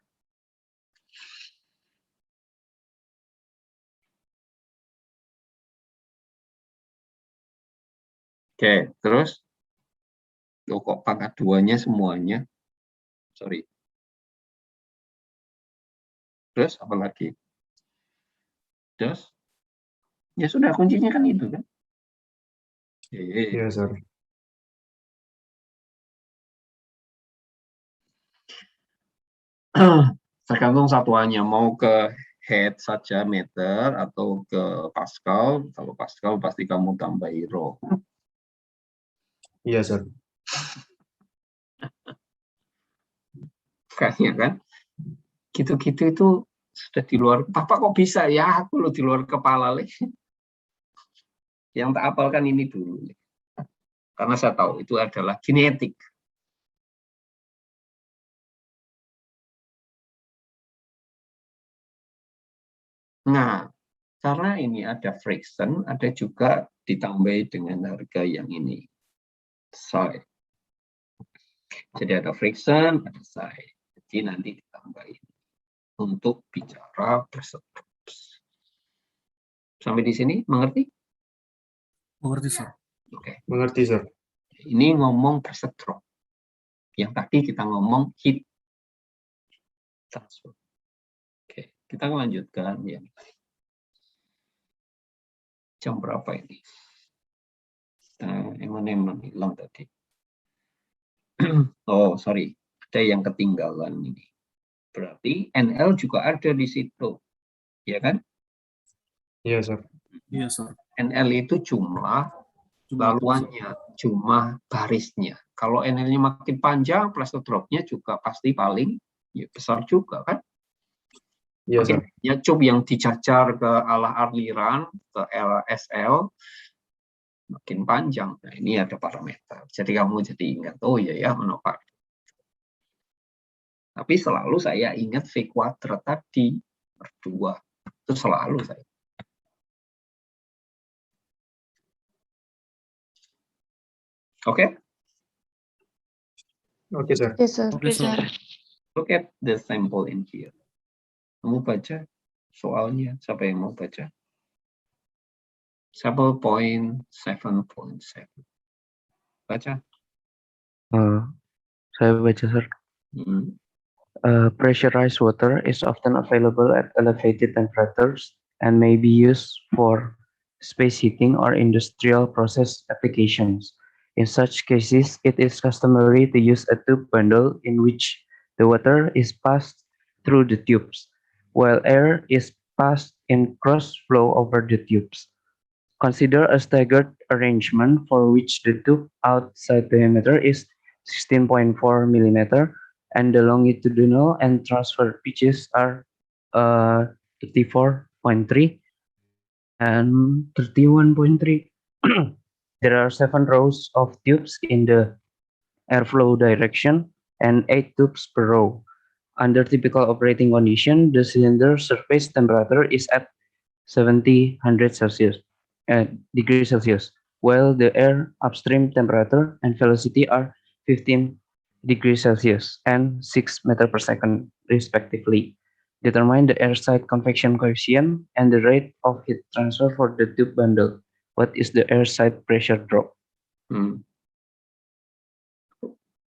Oke, terus kok pangkat 2-nya semuanya? Sorry. Terus apa lagi? Terus? Ya sudah, kuncinya kan itu kan? Iya, sir. Tergantung satuannya, mau ke head saja meter atau ke Pascal. Kalau Pascal pasti kamu tambah rho. Iya, sir. Kayaknya kan? Gitu-gitu itu sudah di luar. Papa kok bisa ya? Aku lo di luar kepala Le. Yang tak hafalkan ini dulu. Le. Karena saya tahu itu adalah genetik. Nah, karena ini ada friction, ada juga ditambah dengan harga yang ini. Psi. Jadi ada friction, ada psi. Jadi nanti ditambahin untuk bicara pressure drops. Sampai di sini mengerti? Mengerti, sir. Oke. Mengerti, sir. Ini ngomong pressure drop. Yang tadi kita ngomong heat transfer. Oke, kita melanjutkan ya. Jam berapa ini? Eman hilang tadi. Oh, sorry. Ada yang ketinggalan ini. Berarti NL juga ada di situ. Ya kan? Iya, sir. Iya, sir. NL itu jumlah laluannya, jumlah barisnya. Kalau NL-nya makin panjang, pressure drop-nya juga pasti paling ya, besar juga kan? Iya, sir. Ya, cup yang dicacar ke arah aliran, ke LSL, makin panjang. Nah, ini ada parameter. Jadi kamu jadi ingat, oh ya manfaat. Tapi selalu saya ingat V kuadrat tadi, per 2. Itu selalu saya. Oke? Oke, sir. Oke, sir. Oke, sir. Look at the sample in here. Kamu baca soalnya, siapa yang mau baca? Sample point 7.7. Baca. Saya baca, sir. Pressurized water is often available at elevated temperatures and may be used for space heating or industrial process applications. In such cases, it is customary to use a tube bundle in which the water is passed through the tubes, while air is passed in cross flow over the tubes. Consider a staggered arrangement for which the tube outside diameter is 16.4 millimeter and the longitudinal and transfer pitches are 34.3 and 31.3. There are 7 rows of tubes in the airflow direction and 8 tubes per row. Under typical operating condition, the cylinder surface temperature is at 70 degrees Celsius, while the air upstream temperature and velocity are 15 degrees Celsius and 6 meters per second, respectively. Determine the air side convection coefficient and the rate of heat transfer for the tube bundle. What is the air side pressure drop?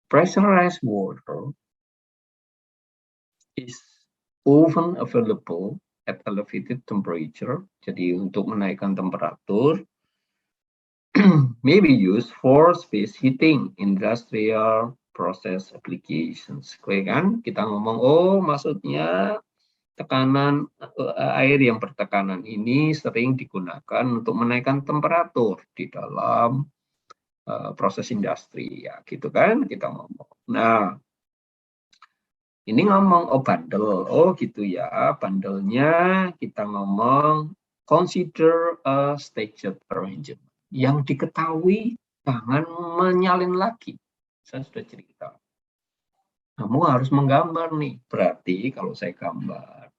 Pressurized water is often available at elevated temperature. Jadi untuk menaikkan temperatur may be used for space heating, industrial process applications. Oke kan? Kita ngomong, oh maksudnya tekanan air yang bertekanan ini sering digunakan untuk menaikkan temperatur di dalam proses industri ya gitu kan kita ngomong. Nah, ini ngomong oh bundle, oh gitu ya, bundle-nya kita ngomong consider a staged arrangement. Yang diketahui jangan menyalin lagi. Saya sudah cerita. Kamu harus menggambar nih. Berarti kalau saya gambar,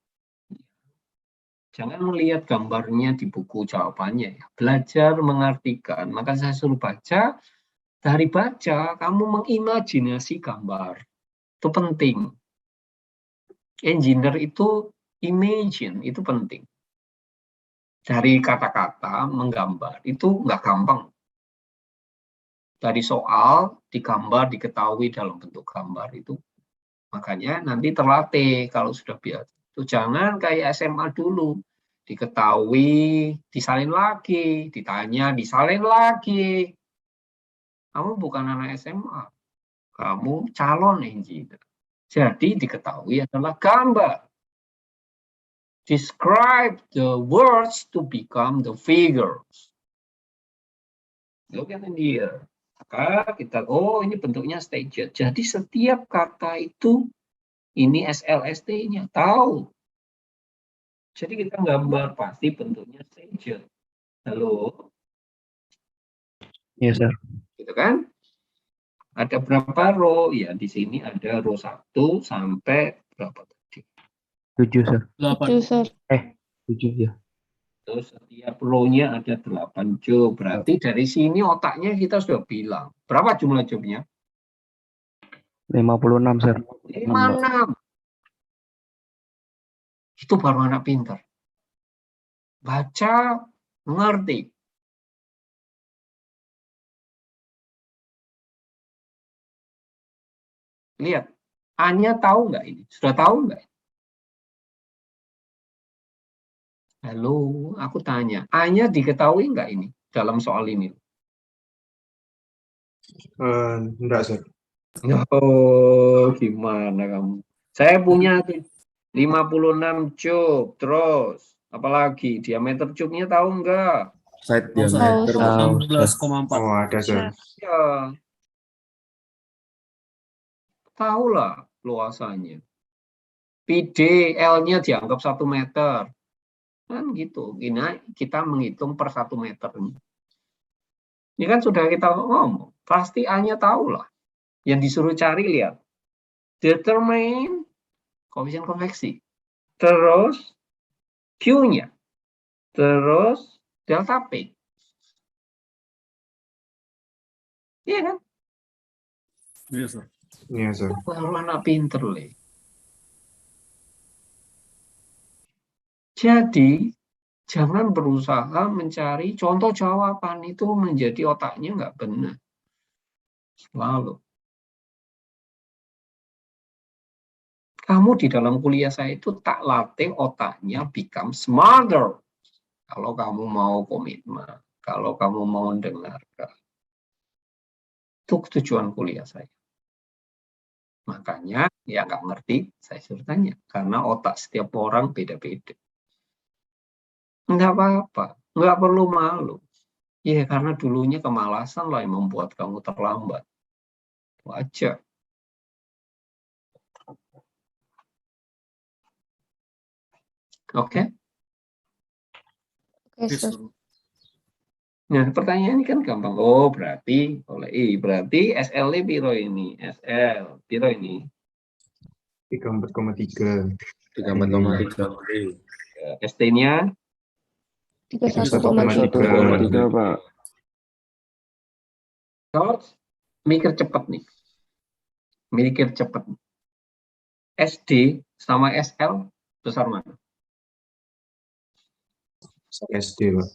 jangan melihat gambarnya di buku jawabannya ya. Belajar mengartikan. Maka saya suruh baca. Dari baca, kamu mengimajinasi gambar. Itu penting. Engineer itu imagine, itu penting. Dari kata-kata menggambar, itu nggak gampang. Dari soal, digambar, diketahui dalam bentuk gambar itu. Makanya nanti terlatih kalau sudah biasa. Itu jangan kayak SMA dulu. Diketahui, disalin lagi, ditanya, disalin lagi. Kamu bukan anak SMA. Kamu calon engineer. Jadi diketahui adalah gambar. Describe the words to become the figures. Look at in here. Maka kita, oh ini bentuknya staged. Jadi setiap kata itu, ini SLST-nya, tahu. Jadi kita gambar pasti bentuknya saja. Halo, Yes, sir. gitu kan? Ada berapa row? Ya, di sini ada row 1 sampai berapa tadi? 7, sir. 7, Sir. 7 ya. Terus setiap row-nya ada 8 job. Berarti dari sini otaknya kita sudah bilang. Berapa jumlah jobnya? 56, sir. 56. Itu baru anak pintar. Baca, ngerti. Lihat, A-nya tahu nggak ini? Sudah tahu nggak? Halo, aku tanya. A-nya diketahui nggak ini dalam soal ini? Enggak, sir. Oh, gimana kamu? Saya punya 56 cube, terus apalagi diameter cube-nya tahu nggak? Side Oh, diameter. Tahu. 16,4. Oh, ada, sir. Ya, tahulah luasannya. PD L-nya dianggap 1 meter. Kan gitu. Ini kita menghitung per 1 meter. Ini kan sudah kita ngomong. Pasti A-nya tahulah. Yang disuruh cari, lihat. Determine koefisien konveksi. Terus Q-nya. Terus delta P. Iya kan? Iya, sir. Iya, sir. Baru anak pinter, Le. Jadi, jangan berusaha mencari contoh jawaban itu menjadi otaknya nggak benar. Selalu. Kamu di dalam kuliah saya itu tak latih otaknya become smarter. Kalau kamu mau komitmen, kalau kamu mau mendengarkan. Itu tujuan kuliah saya. Makanya, ya nggak ngerti, saya suruh tanya. Karena otak setiap orang beda-beda. Nggak apa-apa, nggak perlu malu. Ya, karena dulunya kemalasan lah yang membuat kamu terlambat. Wajar. Oke? Oke, Oke, Sir. sir. Nah, pertanyaan ini kan gampang. Oh, berarti oleh I. Berarti SL-nya piro ini? SL, piro ini? 34,3. 3,3. ST-nya 31,3. Pak. George, mikir cepat nih. Mikir cepat. SD sama SL besar mana? SD, Pak.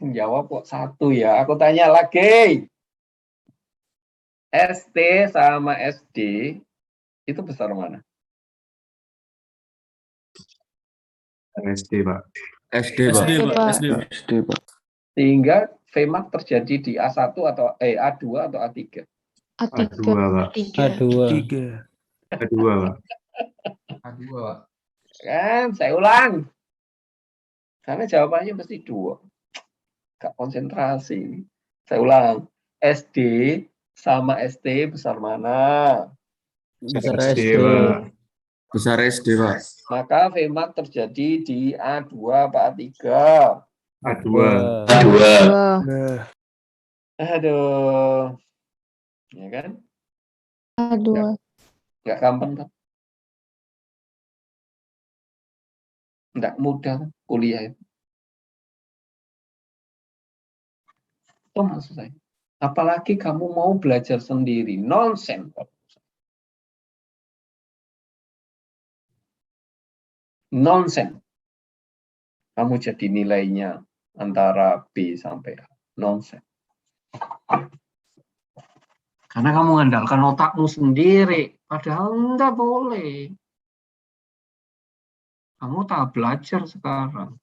Jawab kok satu ya. Aku tanya lagi. ST sama SD itu besar mana? SD, Pak. SD, SD, Pak. Pak. Pak. SD. SD, Pak. Sehingga VMAX terjadi di A1 atau A2 atau A3? A3. A2, Pak. A2. A2, Pak. A2, Pak. Kan, saya ulang. Karena jawabannya mesti 2. Gak konsentrasi. Saya ulang. SD sama ST besar mana? Besar SD, SD. Pak. Besar SD, Pak. Maka VMAX terjadi di A2 apa A3? A2. Wah, Aduh. Ya kan? A2. Nggak gampang kan? Nggak mudah kan kuliah itu. Itu maksud saya. Apalagi kamu mau belajar sendiri. Nonsen. Nonsen. Kamu jadi nilainya antara B sampai A. Nonsen. Karena kamu mengandalkan otakmu sendiri. Padahal enggak boleh. Kamu tak belajar sekarang.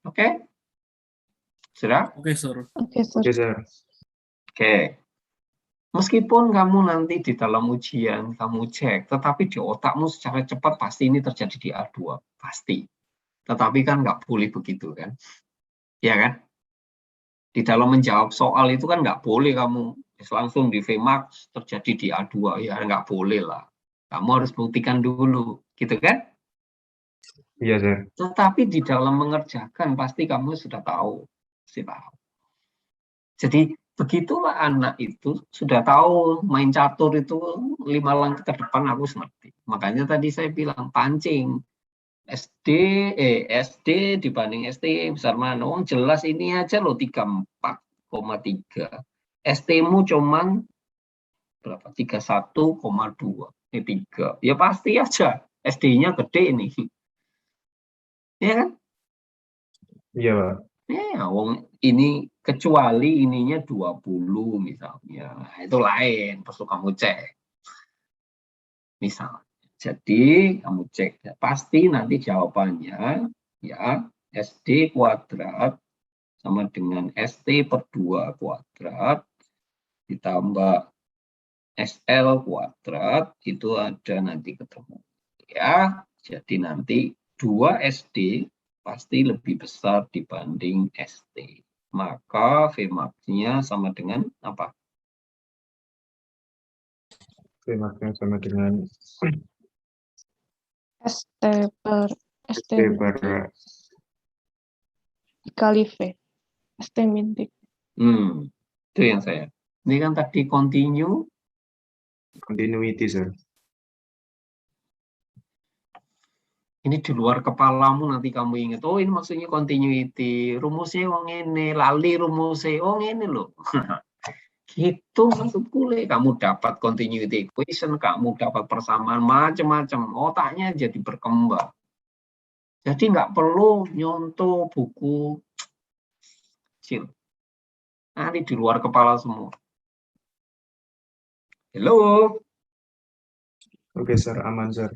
Oke? Sudah? Oke, sir. Oke, Sir. Oke, sir. Oke. Meskipun kamu nanti di dalam ujian kamu cek, tetapi di otakmu secara cepat pasti ini terjadi di A2. Pasti. Tetapi kan nggak boleh begitu kan. Ya kan? Di dalam menjawab soal itu kan nggak boleh kamu langsung di VMAX terjadi di A2, ya nggak boleh lah. Kamu harus buktikan dulu, gitu kan? Iya, sir. Tetapi di dalam mengerjakan pasti kamu sudah tahu. Jadi begitulah anak itu sudah tahu main catur itu 5 langkah ke depan aku ngerti. Makanya tadi saya bilang pancing. SD dibanding ST besar mana? Oh, jelas ini aja loh 34,3. ST-mu cuman berapa? 31,2. Ini 3. Ya pasti aja SD-nya gede ini. Ya kan? Iya, Pak. Ya, wong ini kecuali ininya 20 misalnya. Nah, itu lain, perlu kamu cek. Misal. Jadi kamu cek, ya, pasti nanti jawabannya ya SD kuadrat sama dengan ST per 2 kuadrat ditambah SL kuadrat itu ada nanti ketemu. Ya, jadi nanti 2 SD pasti lebih besar dibanding ST. Maka Vmax-nya sama dengan apa? Vmax-nya sama dengan ST per ST T per dikali V. ST min D. Itu yang saya. Ini kan tadi continue. continuity, sir. Ini di luar kepalamu nanti kamu ingat. Oh ini maksudnya continuity. Rumusnya wong ini. Lali rumusnya. Oh ini loh. Gitu maksudku. Kamu dapat continuity equation. Kamu dapat persamaan macam-macam. Otaknya jadi berkembang. Jadi nggak perlu nyontoh buku kecil. Nanti di luar kepala semua. Halo. Oke, sir. Aman, sir.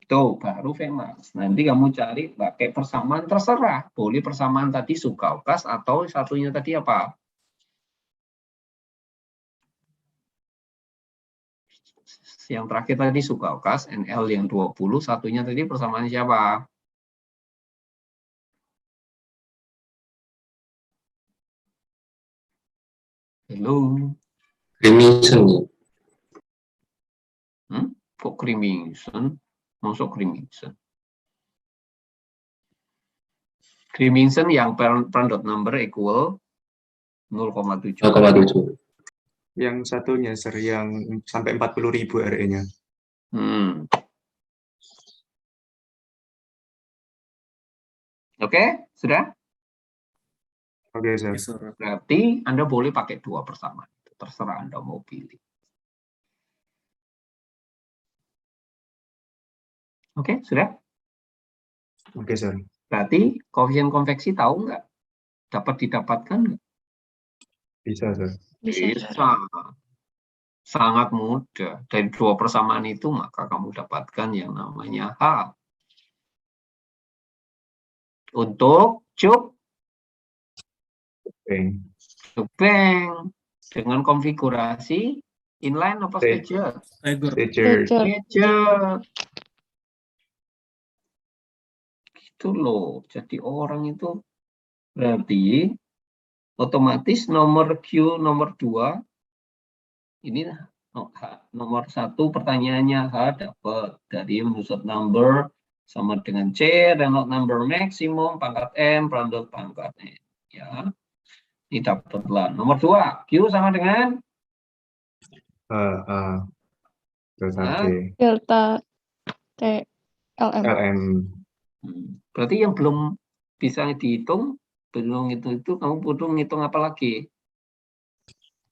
Tuh, baru Vmax. Nanti kamu cari pakai persamaan terserah. Boleh persamaan tadi Sukauskas atau satunya tadi apa? Yang terakhir tadi Sukauskas, NL yang 20, satunya tadi persamaan siapa? Halo. Grimison. Kok Grimison? Masuk Grimison. Grimison yang parent number equal 0,7. 0,7. Yang satunya, sir, yang sampai 40.000 RE-nya. Oke, sudah? Oke, sir. Yes, sir. Berarti Anda boleh pakai 2 persamaan. Terserah Anda mau pilih. Oke, sudah? Oke, sir. Berarti koefisien konveksi tahu nggak? Dapat didapatkan nggak? Bisa, sir. Bisa. Sangat mudah. Dari 2 persamaan itu maka kamu dapatkan yang namanya H. Untuk cube bank dengan konfigurasi inline apa stager? Tiger. Stager. Gitu loh. Jadi orang itu berarti otomatis nomor Q nomor 2 ini nomor 1 pertanyaannya H dapat dari unit number sama dengan C, Reynolds number maksimum, pangkat M, Prandtl pangkat N. Ya, ini dapatlah. Nomor 2, Q sama dengan? Delta T. Delta T LM. LM. Berarti yang belum bisa dihitung, belum itu kamu perlu ngitung apa lagi?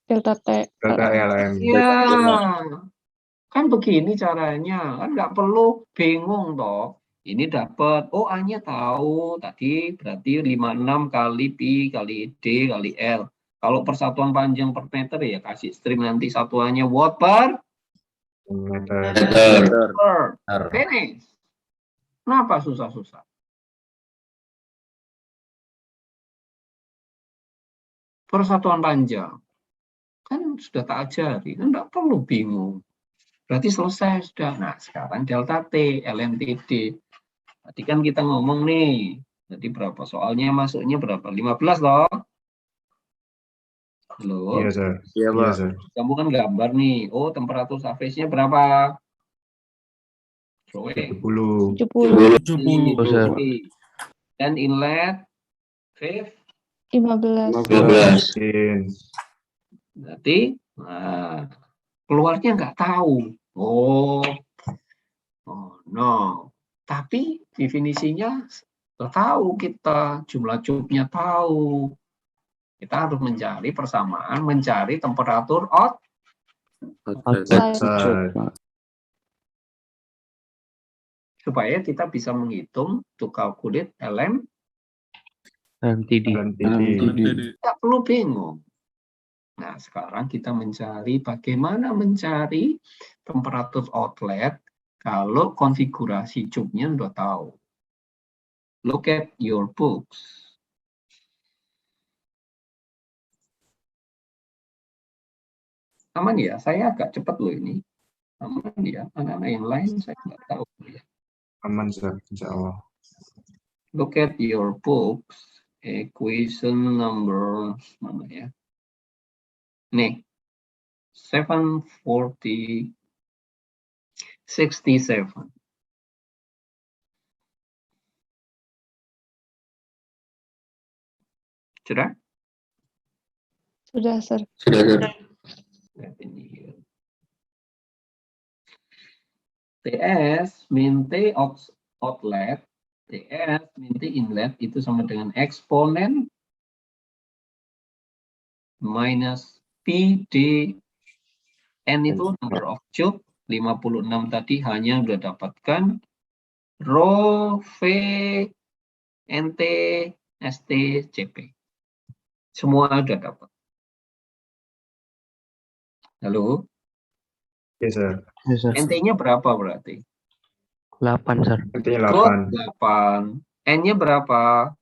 Delta T Delta LM. Ya, kan begini caranya, kan nggak perlu bingung toh. Ini dapat, oh A-nya tahu tadi berarti 56 kali Pi kali D kali L. Kalau persatuan panjang per meter ya kasih stream nanti satuannya watt per Meter. finish. Kenapa susah-susah? Persatuan panjang. Kan sudah tak ajari, kan nggak perlu bingung. Berarti selesai sudah. Nah, sekarang delta T, LMTD. Tadi kan kita ngomong nih, Jadi berapa? Soalnya masuknya berapa? 15 loh. Halo. Iya, sir. Iya, Iya, Pak. sir. Kamu kan gambar nih. Oh, temperatur surface-nya berapa? Drawing. 70. 70. 70. sir. Dan inlet, Viv, 15. 12. 15. berarti keluarnya nggak tahu. Oh no. Tapi definisinya tahu kita, jumlah cubnya tahu. Kita harus mencari persamaan, mencari temperatur Outside. supaya kita bisa menghitung to calculate MTD. LMTD. tidak perlu bingung. Nah, sekarang kita mencari bagaimana mencari temperatur outlet kalau konfigurasi cubnya udah tahu. Look at your books. Aman ya? Saya agak cepat loh ini. Aman ya? Anak-anak yang lain saya nggak tahu ya. Aman, sir. Insya Allah. Look at your books. Equation number mana ya? Nih, 740, 67. Sudah? Sudah, sir. Sudah, sir. Lihat ini here. TS min T outlet, TS min T inlet itu sama dengan eksponen minus PD N itu number of cube, 56 tadi hanya udah dapatkan rho V NT ST CP. Semua udah dapat. Halo? Yes, sir. Yes, sir. NT-nya berapa berarti? 8, sir. Intinya Good, 8. 8. N-nya berapa?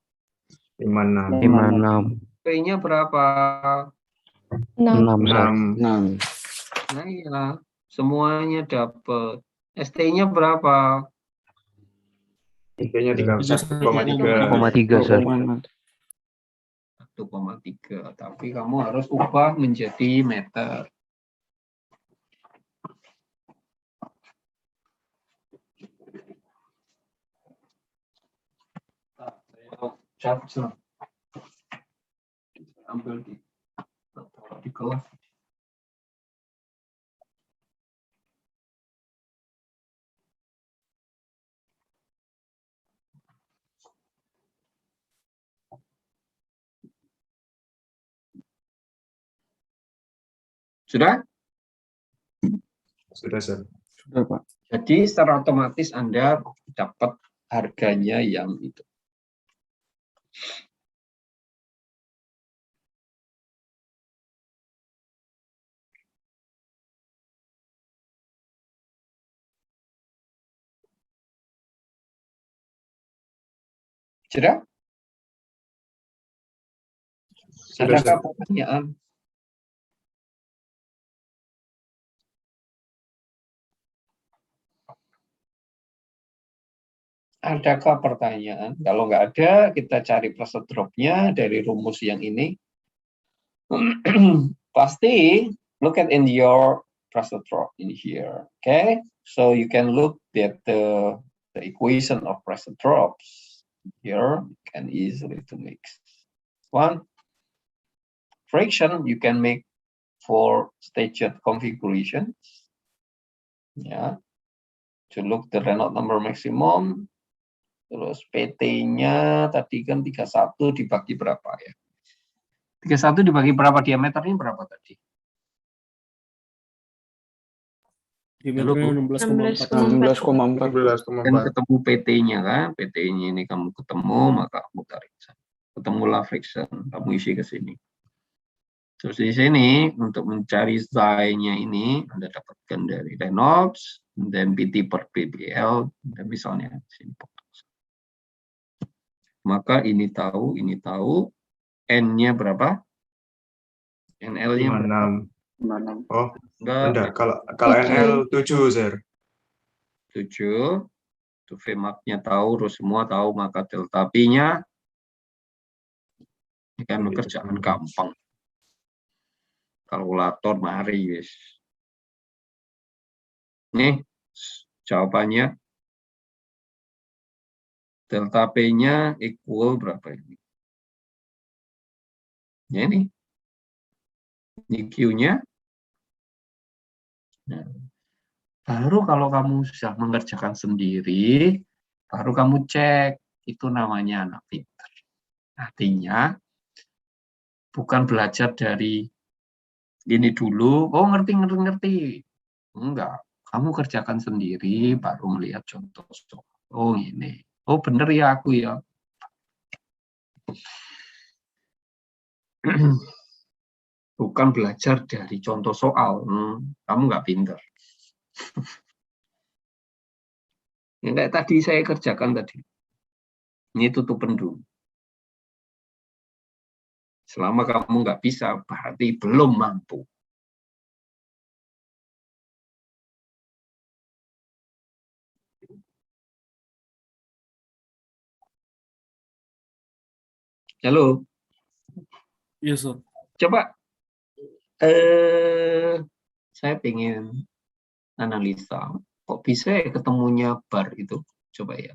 56. 56. P-nya berapa? 6. 6, sir. 6. Nah iya, semuanya dapat. ST-nya berapa? Intinya 1,3. 1,3, sir. 1,3. Tapi kamu harus ubah menjadi meter. Saya ambil di kelas. Sudah? Sudah, sir. Sudah, Pak. Jadi secara otomatis Anda dapat harganya yang itu. Sudah? Sudah, sir. Adakah pertanyaan? Adakah pertanyaan? Kalau nggak ada, kita cari pressure drop-nya dari rumus yang ini. Pasti look at in your pressure drop in here. Okay, so you can look at the equation of pressure drops here. You can easily to mix one fraction. You can make for staged configurations. Yeah, to look the Reynolds number maximum. Terus PT-nya tadi kan 31 dibagi berapa ya? 31 dibagi berapa, diameternya berapa tadi? Diameternya 16,4. 16,4. Kan ketemu PT-nya kan, PT-nya ini kamu ketemu, maka kamu tarik. Ketemulah friction, kamu isi ke sini. Terus di sini untuk mencari psi-nya ini Anda dapatkan dari Reynolds, dan PT per PBL, dan misalnya sini. Maka ini tahu, N-nya berapa? NL-nya berapa? 56. Oh, Enggak, enggak. Kalau NL 7, sir. 7. Itu VMAX-nya tahu, terus semua tahu, maka delta P-nya ini kan kerjaan gampang. Kalkulator mari wis. Nih jawabannya delta P-nya equal berapa ini? Ya ini Q-nya. Nah, baru kalau kamu sudah mengerjakan sendiri, baru kamu cek, itu namanya anak pintar. Artinya, bukan belajar dari ini dulu, oh ngerti. Enggak, kamu kerjakan sendiri, baru melihat contoh. Oh ini, oh bener ya aku ya. Bukan belajar dari contoh soal, kamu nggak pintar. Yang kayak tadi saya kerjakan tadi. Ini tutupan dulu. Selama kamu nggak bisa, berarti belum mampu. Halo. Yes, sir. Coba, saya pengen analisa. Kok bisa ya ketemunya bar itu? Coba ya.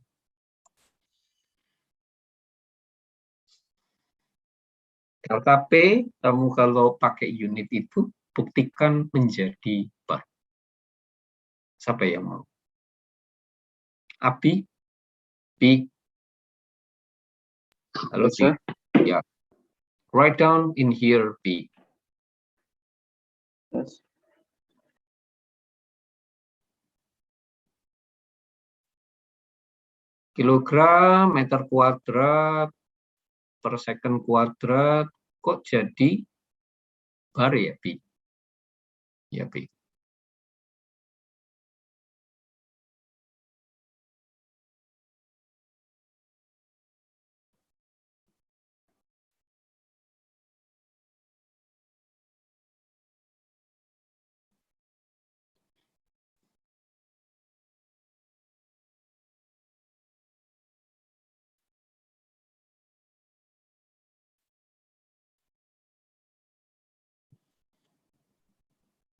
Delta P, kamu kalau pakai unit itu, buktikan menjadi bar. Siapa yang mau? Abi? P? Halo, P? Ya. Write down in here, P. Yes. Kilogram, meter kuadrat, per second kuadrat, kok jadi bar ya, P? Ya, P.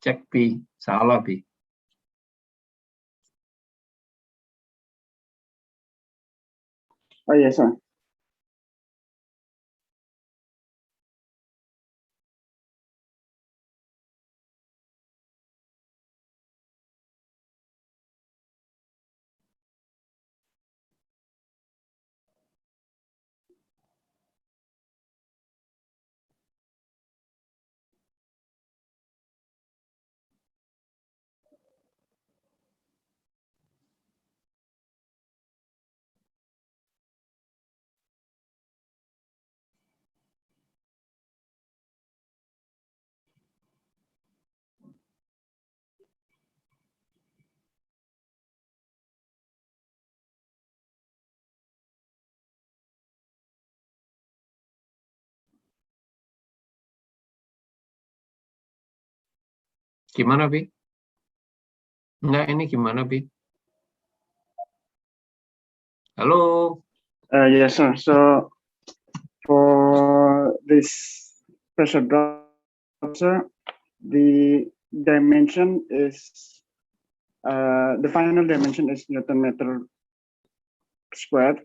Cek, P. Salah, P. Oh yes, sir. Gimana, Bi? Enggak, ini gimana, Bi? Halo? Yes, sir. So for this pressure drop, sir, the dimension is the final dimension is Newton meter squared.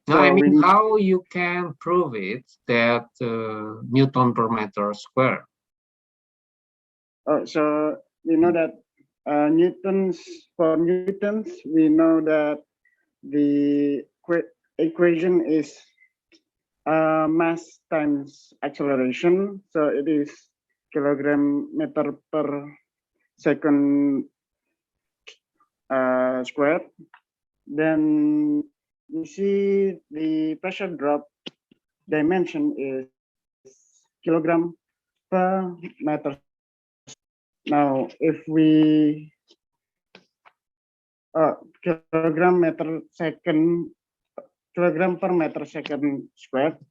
No, So I mean, we- how you can prove it that Newton per meter square? So we know that for newtons, we know that the equation is mass times acceleration. So it is kilogram meter per second squared. Then you see the pressure drop dimension is kilogram per meter. Now, if we kilogram per meter second squared.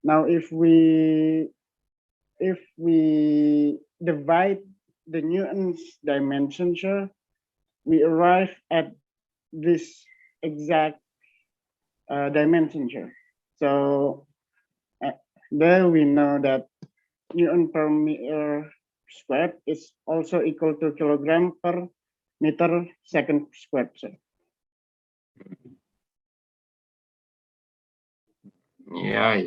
Now, if we divide the Newton's dimension, sir, we arrive at this exact dimension here. So there we know that Newton per meter squared is also equal to kilogram per meter second squared. Sir. Ya.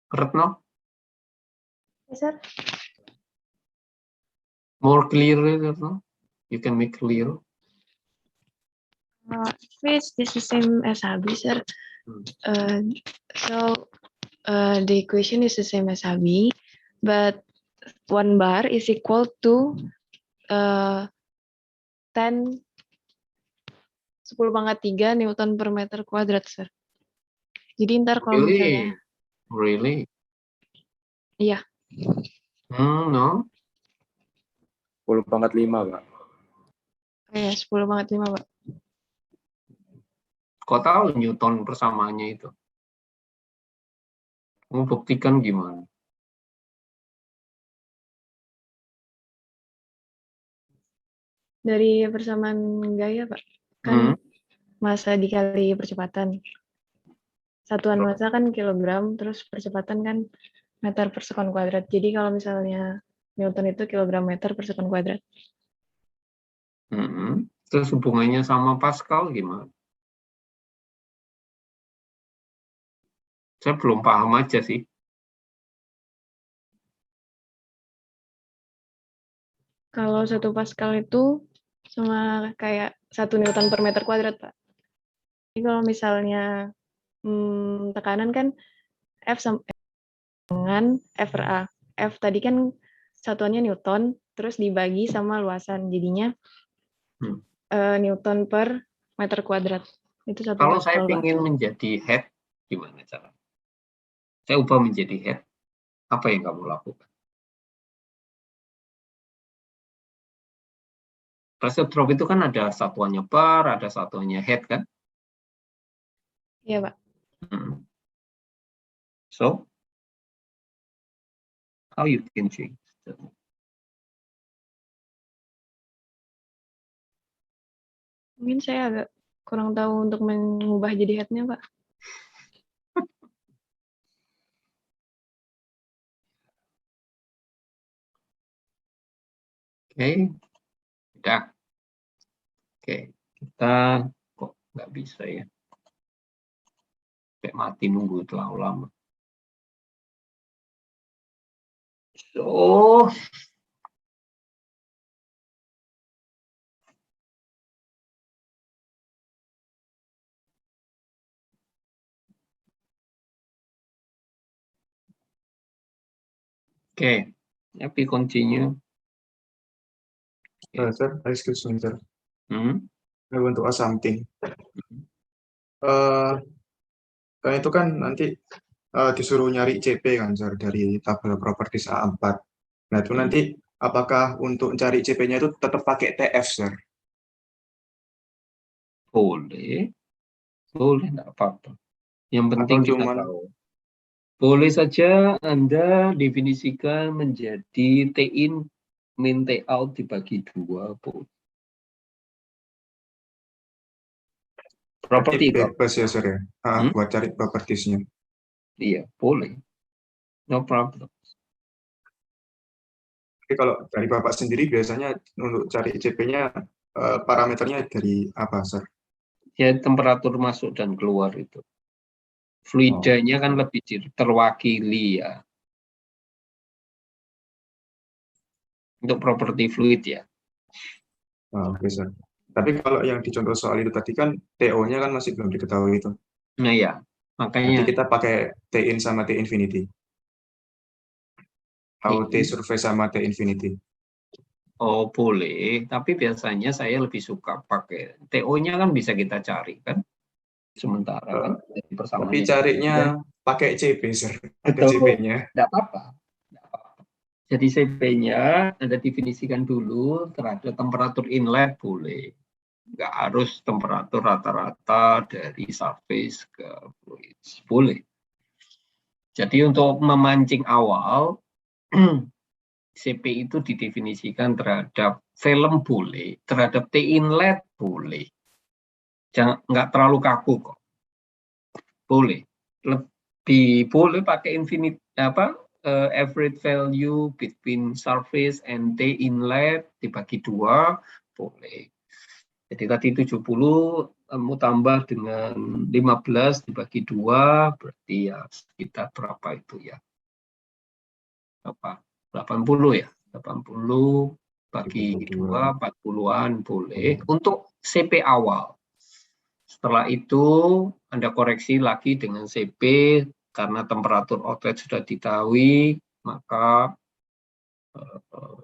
Retno, Yes, sir. more clear, Retno? You can make clear. It's the same as Abi, sir. So the equation is the same as Abi, but 1 bar is equal to 10 10⁻³ Newton per meter kuadrat, sir. Jadi ntar kalau misalnya Really? Iya. No. 10⁻5, Pak. Ya 10⁻5, Pak. Kau tahu Newton persamaannya itu? Mau buktikan gimana? Dari persamaan gaya, Pak. Kan massa dikali percepatan. Satuan massa kan kilogram, terus percepatan kan meter per sekon kuadrat. Jadi kalau misalnya Newton itu kilogram meter per sekon kuadrat. Terus hubungannya sama Pascal gimana? Saya belum paham aja sih. Kalau 1 Pascal itu sama kayak 1 Newton per meter kuadrat, Pak. Jadi kalau misalnya tekanan kan F sama dengan FRA. F tadi kan satuannya Newton, terus dibagi sama luasan. Jadinya Newton per meter kuadrat. Itu 1 Kalau Pascal, saya Pak. ingin menjadi head, gimana cara? Saya ubah menjadi head, apa yang kamu lakukan? Pressure drop itu kan ada satuannya bar, ada satuannya head kan? Iya, Pak. So, how you can change that? Mungkin saya agak kurang tahu untuk mengubah jadi head-nya, Pak. Oke, udah. Oke, kita kok nggak bisa ya? Kayak mati nunggu terlalu lama. So, okay, happy continue. Sir, excuse me, sir. I want to ask something. Kan itu kan nanti disuruh nyari CP kan, sir, dari tabel properties A4. Nah, itu nanti apakah untuk cari CP-nya itu tetap pakai TF, sir? Boleh, enggak apa-apa. Yang penting Atau kita cuman tahu. Boleh saja Anda definisikan menjadi T in min T out dibagi 2, Bu. Properti itu. bebas ya, sir, ya? Buat cari propertiesnya. Iya, boleh. No problem. Tapi kalau dari Bapak sendiri biasanya untuk cari CP-nya parameternya dari apa, sir? Ya, temperatur masuk dan keluar itu. Fluidanya kan lebih terwakili ya. Untuk properti fluid ya. Oke, sir. Tapi kalau yang dicontoh soal itu tadi kan TO-nya kan masih belum diketahui itu. Nah ya, makanya. Nanti kita pakai T-in sama T-infinity. Atau T-surface sama T-infinity. Oh, boleh. Tapi biasanya saya lebih suka pakai TO-nya kan bisa kita cari kan. Sementara kan. Tapi carinya pakai CP, sir. Ada Betul. CP-nya. Tidak apa-apa. Jadi CP-nya Anda definisikan dulu terhadap temperatur inlet boleh. Nggak harus temperatur rata-rata dari surface ke fluid. Boleh. Jadi untuk memancing awal, CP itu didefinisikan terhadap film boleh, terhadap T inlet boleh. Jangan, nggak terlalu kaku kok. Boleh. Lebih boleh pakai infinite average value between surface and T inlet dibagi 2, boleh. Jadi tadi 70 kamu tambah dengan 15 dibagi 2, berarti ya sekitar berapa itu ya? Apa? 80 ya? 80 bagi 2, 40-an boleh. Untuk CP awal. Setelah itu Anda koreksi lagi dengan CP, karena temperatur outlet sudah diketahui, maka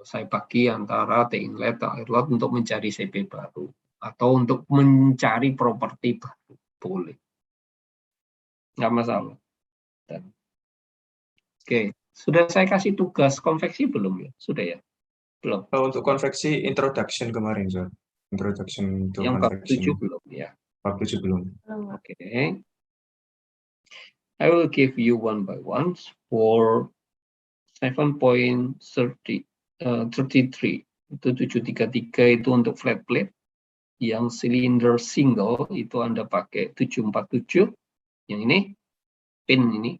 saya bagi antara T inlet atau airload untuk mencari CP baru. Atau untuk mencari properti baru. Boleh. Nggak masalah. Oke. Sudah saya kasih tugas konveksi belum ya? Sudah ya? Belum. Untuk konveksi introduction kemarin, Sir. Introduction to Yang bab convection. 7 belum ya? Bab 7 belum. Oke. I will give you one by one for 7.33. Itu 733 itu untuk flat plate. Yang silinder single itu Anda pakai 747. Yang ini, pin ini.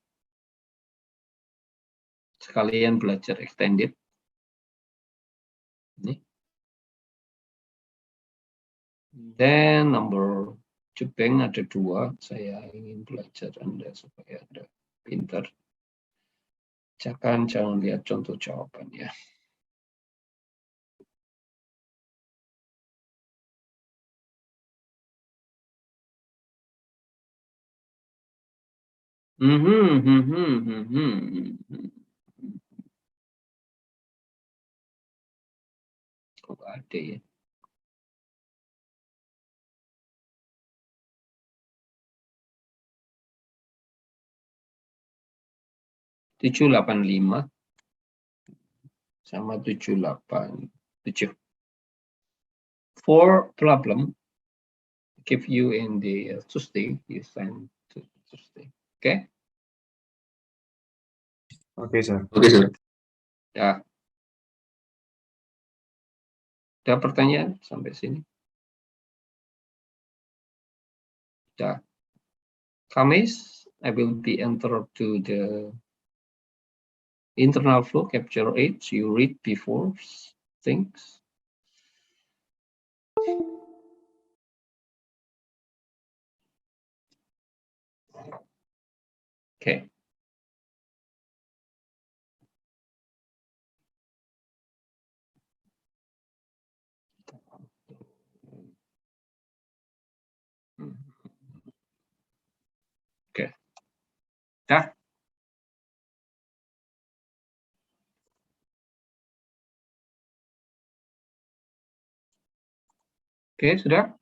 Sekalian belajar extended. Ini. Dan number jebeng ada 2. Saya ingin belajar Anda supaya Anda pintar. Jangan lihat contoh jawaban ya. Kok ada ya? Tujuh 85 sama 787. For problem, give you in the Tuesday, you send to Tuesday. Oke? Oke, Sir. Oke, Sir. Ya. Ada pertanyaan sampai sini? Ya. Kamis, I will be entered to the internal flow capture 8. You read before things. Okay. Oke. Dah. Oke, sudah?